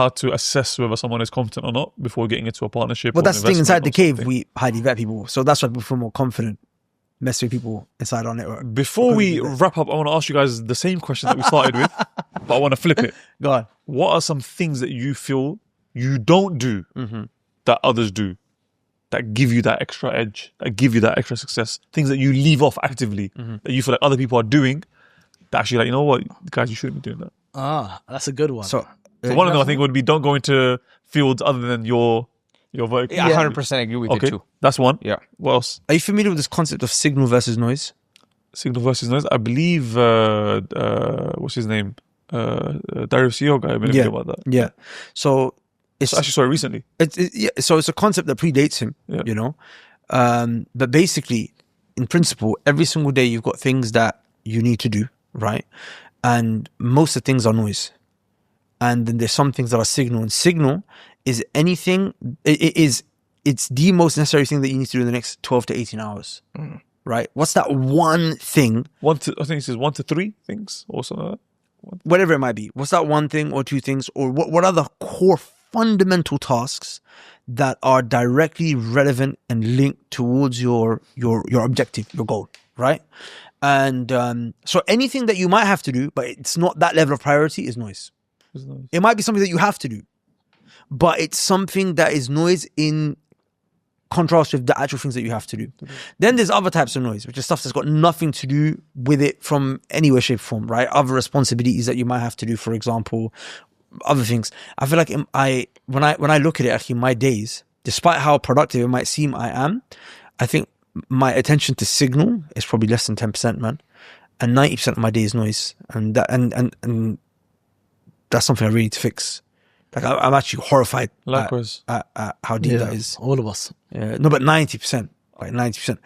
to assess whether someone is competent or not before getting into a partnership. Well, or that's the thing. investment Inside the or cave, something. we highly vet people, so that's why we feel more confident mess with people inside our network. Before we wrap up, I want to ask you guys the same question that we started with, but I want to flip it. Go on. What are some things that you feel you don't do that others do, that give you that extra edge, that give you that extra success? Things that you leave off actively, that you feel like other people are doing, that actually, like, you know what, guys, you shouldn't be doing that. That's a good one. So So one of them, I think, would be don't go into fields other than your vertical. Yeah, 100% agree with Okay, it too. that's one. Yeah. What else? are you familiar with this concept of signal versus noise? Signal versus noise. I believe, what's his name? Darius CEO guy. I've been about that. Yeah. So it's I actually saw it recently. so it's a concept that predates him, but basically, in principle, every single day you've got things that you need to do, right? And most of the things are noise. And then there's some things that are signal. And signal is anything, it's the most necessary thing that you need to do in the next 12 to 18 hours, right? What's that one thing? I think it says 1 to 3 things or something like that. Whatever it might be. What's that one thing or two things? Or what are the core fundamental tasks that are directly relevant and linked towards your objective, your goal, right? And so anything that you might have to do, but it's not that level of priority, is noise. It might be something that you have to do, but it's something that is noise in contrast with the actual things that you have to do. Then there's other types of noise, which is stuff that's got nothing to do with it from any way, shape, form, right? Other responsibilities that you might have to do, for example, other things. I feel like when I look at it, actually, my days, despite how productive it might seem I am, I think my attention to signal is probably less than 10%, man. And 90% of my day is noise. And that's something I really need to fix. Like I'm actually horrified at how deep that is. All of us. No, but 90%, like 90%.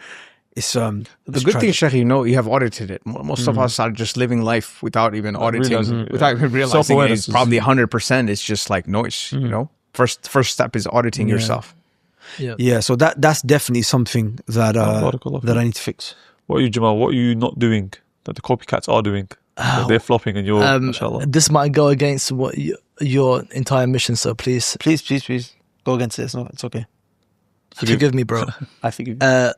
It's the good thing, Sheikh, you have audited it. Most of us are just living life without even auditing, without even realizing it's probably 100%. It's just like noise, you know. First step is auditing yourself. Yeah. So that's definitely something that that I need to fix. What are you, Jamal? What are you not doing that the copycats are doing? That they're flopping and you're, mashallah. This might go against what your entire mission, so please go against it. It's okay. Forgive me, bro. I forgive you.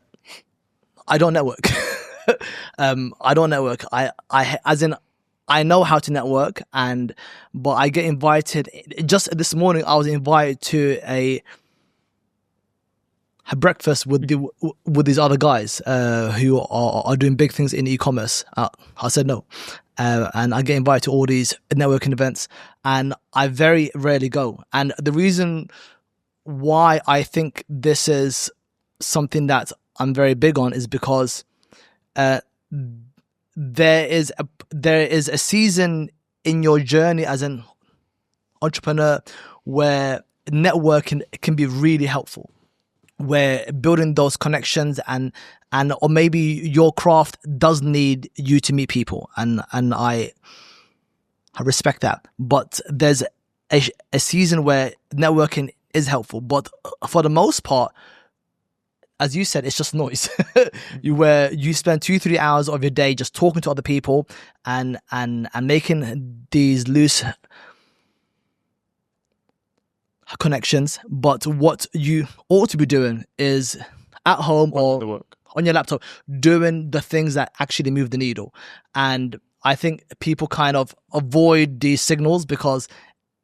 I don't network. I don't network. I know how to network, but I get invited. Just this morning, I was invited to a breakfast with these other guys who are doing big things in e-commerce. I said no, and I get invited to all these networking events, and I very rarely go. And the reason why I think this is something that I'm very big on is because there is a season in your journey as an entrepreneur where networking can be really helpful, where building those connections and or maybe your craft does need you to meet people, and I respect that. But there's a season where networking is helpful, but for the most part, as you said, it's just noise. Where you spend 2-3 hours of your day just talking to other people and making these loose connections. But what you ought to be doing is at home or on your laptop doing the things that actually move the needle. And I think people kind of avoid these signals because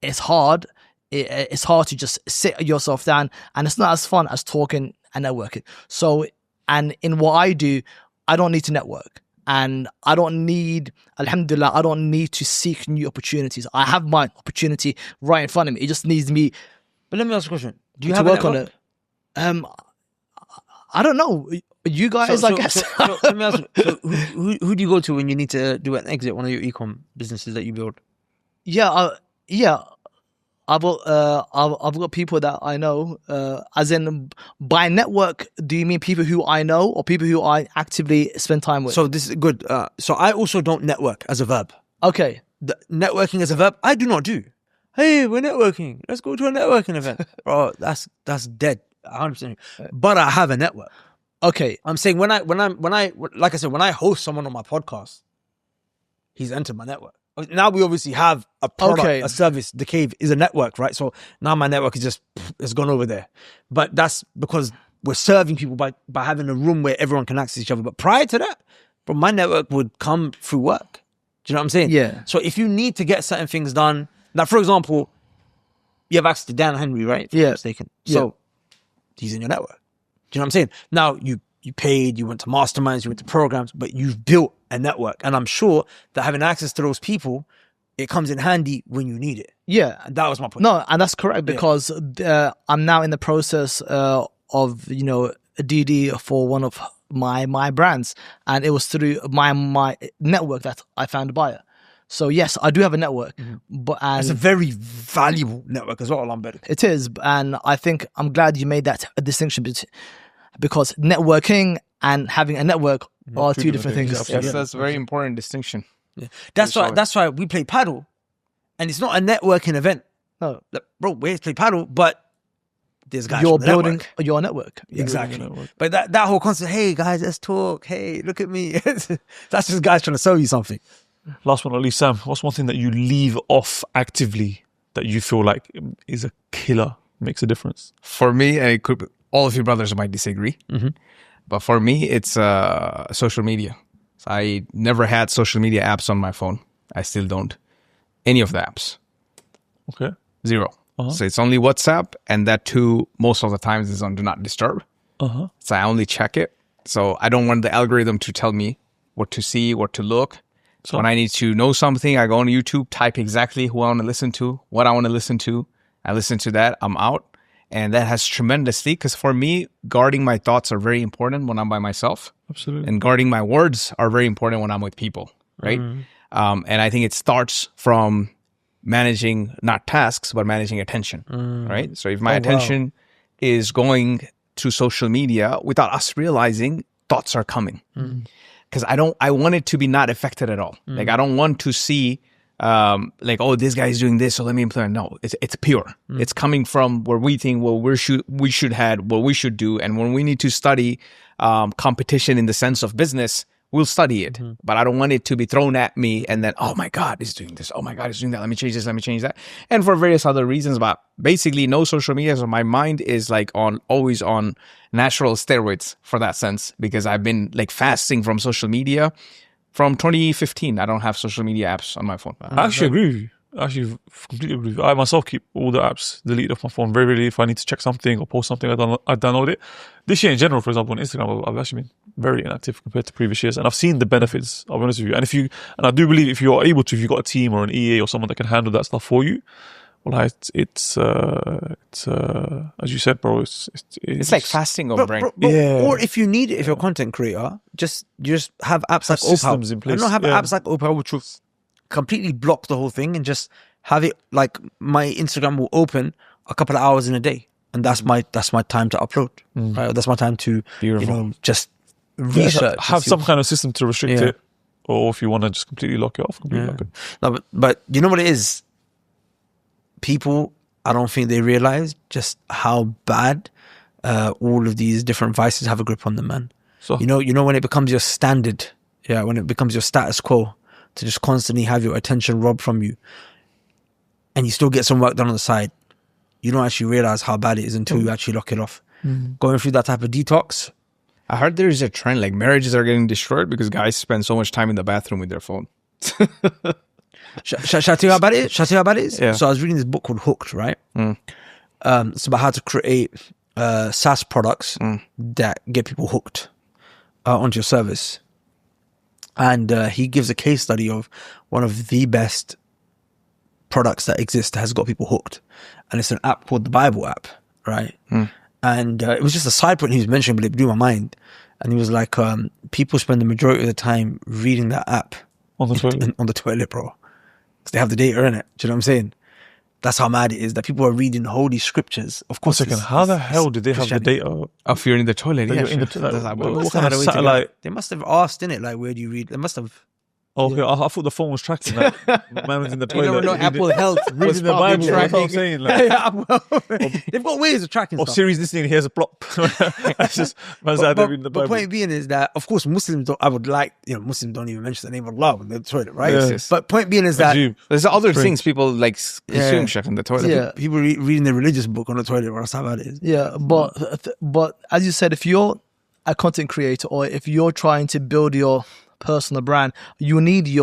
it's hard. It's hard to just sit yourself down, and it's not as fun as talking and networking. So, and in what I do, I don't need to network, and I don't need, alhamdulillah, I don't need to seek new opportunities. I have my opportunity right in front of me. It just needs me. But let me ask a question. Do you to have work on it? I don't know. You guys, I guess. So let me ask. So who do you go to when you need to do an exit one of your e-com businesses that you build? Yeah. I've got people that I know, as in by network, do you mean people who I know or people who I actively spend time with? So this is good. So I also don't network as a verb. Okay. The networking as a verb, I do not do. Hey, we're networking. Let's go to a networking event. Bro, that's dead. 100%. But I have a network. Okay. I'm saying when I like I said, when I host someone on my podcast, he's entered my network. Now we obviously have a product, a service. The Cave is a network, right? So now my network is it's gone over there. But that's because we're serving people by having a room where everyone can access each other. But prior to that, bro, my network would come through work. Do you know what I'm saying? Yeah. So if you need to get certain things done, like for example, you have access to Dan Henry, right? If I'm not mistaken. So he's in your network. Do you know what I'm saying? Now you paid, you went to masterminds, you went to programs, but you've built a network. And I'm sure that having access to those people, it comes in handy when you need it. Yeah. And that was my point. No, and that's correct because I'm now in the process of, a DD for one of my brands. And it was through my network that I found a buyer. So yes, I do have a network, but it's a very valuable network as well, Lambert. It is, and I think I'm glad you made that a distinction because networking and having a network are two different things. Yes, that's a very important distinction. Yeah. That's why we play paddle, and it's not a networking event. No, bro, we play paddle, but there's guys. You're building your network. Exactly. But that whole concept, hey guys, let's talk. Hey, look at me. That's just guys trying to sell you something. Last but not least, Sam, what's one thing that you leave off actively that you feel like is a killer, makes a difference? For me, and it could be, all of your brothers might disagree, But for me, it's social media. So I never had social media apps on my phone. I still don't. Any of the apps. Okay. Zero. So it's only WhatsApp, and that too, most of the times is on Do Not Disturb. So I only check it. So I don't want the algorithm to tell me what to see, what to look. So when I need to know something, I go on YouTube, type exactly who I want to listen to, what I want to listen to. I listen to that, I'm out. And that has tremendously, because for me, guarding my thoughts are very important when I'm by myself. Absolutely. And guarding my words are very important when I'm with people, right? And I think it starts from managing not tasks, but managing attention, right? So if my attention is going to social media without us realizing, thoughts are coming. Because I want it to be not affected at all. Like I don't want to see like, oh, this guy is doing this, so let me implement. No, it's pure. It's coming from where we think, well, we should have what we should do. And when we need to study competition in the sense of business, we'll study it. But I don't want it to be thrown at me and then, oh my God, he's doing this. Oh my God, he's doing that. Let me change this. Let me change that. And for various other reasons, but basically no social media. So my mind is like always on natural steroids for that sense, because I've been like fasting from social media from 2015. I don't have social media apps on my phone. I actually agree with you. I actually completely agree with you. I myself keep all the apps deleted off my phone very rarely. If I need to check something or post something, I download it. This year in general, for example, on Instagram, I've actually been very inactive compared to previous years, and I've seen the benefits. I'll be honest with you. And I do believe if you're able to, if you've got a team or an EA or someone that can handle that stuff for you, well, it's as you said, bro. It's like fasting of brain. Or if you need it, if you're a content creator, you just have apps like systems Opal. in place. And not have apps like Opal, which will completely block the whole thing, and just have it like my Instagram will open a couple of hours in a day, and that's my time to upload. Right, that's my time to just research. Have some kind of system to restrict it, or if you want to just completely lock it off, lock it. No, but you know what it is? People, I don't think they realize just how bad all of these different vices have a grip on them, man. So you know when it becomes your standard, when it becomes your status quo to just constantly have your attention robbed from you, and you still get some work done on the side, you don't actually realize how bad it is until you actually lock it off. Going through that type of detox. I heard there is a trend, like marriages are getting destroyed because guys spend so much time in the bathroom with their phone. Shall I tell you how bad it is? Shall I tell you how bad it is? Yeah. So I was reading this book called Hooked, right? It's about how to create SaaS products that get people hooked onto your service. And he gives a case study of one of the best products that exist that has got people hooked. And it's an app called the Bible app, right? And it was just a side point he was mentioning, but it blew my mind. And he was like, people spend the majority of the time reading that app on the toilet, bro. Because they have the data in it. Do you know what I'm saying? That's how mad it is that people are reading holy scriptures. Of course. How the hell did they have the data? If you're in the toilet, They must have asked in it, like, where do you read? They must have. Okay, I thought the phone was tracking that. Man was in the toilet. You never know, Apple Health reading the Bible. That's what I'm saying. Like, they've got ways of tracking stuff. Siri's listening, here's a plop. That's just, reading the Bible. The point being is that, of course, Muslims don't even mention the name of Allah in the toilet, right? Yes. But point being is that there's other things people like consume shit in the toilet. Yeah. People reading the religious book on the toilet, that's how bad it is. Yeah, but as you said, if you're a content creator or if you're trying to build your personal brand, you need these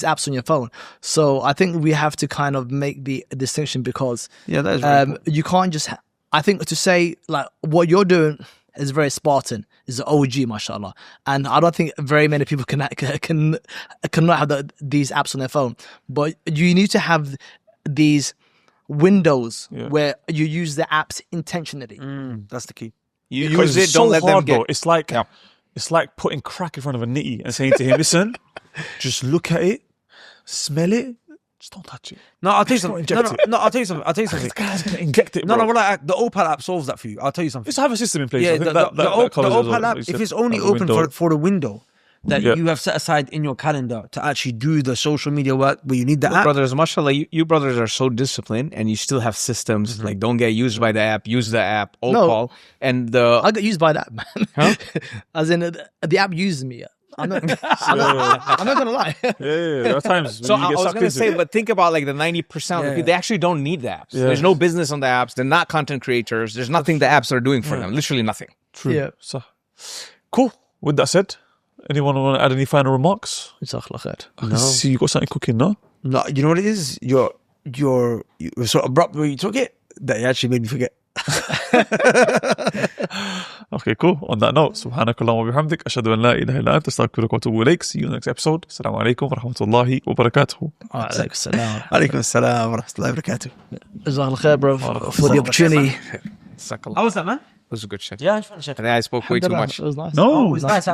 apps on your phone. So I think we have to kind of make the distinction, because that is really cool. You can't just I think to say like what you're doing is very Spartan, is the OG, mashallah, and I don't think very many people cannot have these apps on their phone. But you need to have these windows where you use the apps intentionally. That's the key. You use it, don't let them get. It's like it's like putting crack in front of a nitty and saying to him, listen, just look at it, smell it, just don't touch it. No, I'll tell you something. I'll tell you something. This guy's going to inject it, bro. The Opal app solves that for you. I'll tell you something. Just have a system in place. Yeah, I think the Opal app, if it's only open for the window that Yeah. you have set aside in your calendar to actually do the social media work where you need the app. Brothers, mashallah, you brothers are so disciplined, and you still have systems like don't get used by the app, use the app, Opal, and I get used by that, man. Huh? As in the app uses me. I'm not gonna lie. Yeah, there are times when So you I get was sucked going to into say, it. but think about like the 90% of the people, they actually don't need the apps. Yeah. There's no business on the apps. They're not content creators. There's nothing the apps are doing for them. Literally nothing. True. Yeah. So, cool. With that said, anyone want to add any final remarks? Jazakallah khair. I can see you got something cooking, no? No, you know what it is? You were so abrupt when you took it that you actually made me forget. Okay, cool. On that note, subhanakallah wa bihamdik, ashhadu an la ilaha illa anta, astaghfiruka wa atubu ilaik. See you in the next episode. Assalamu alaikum wa rahmatullahi wa barakatuh. Alaikum salam. Alaikum assalam wa rahmatullahi wa barakatuh. Jazakallah khair, bro, for the opportunity. Suck a lot. How was that, man? It was a good shit. Yeah, it's fun. I think I spoke way too much. It was nice. No. It was nice.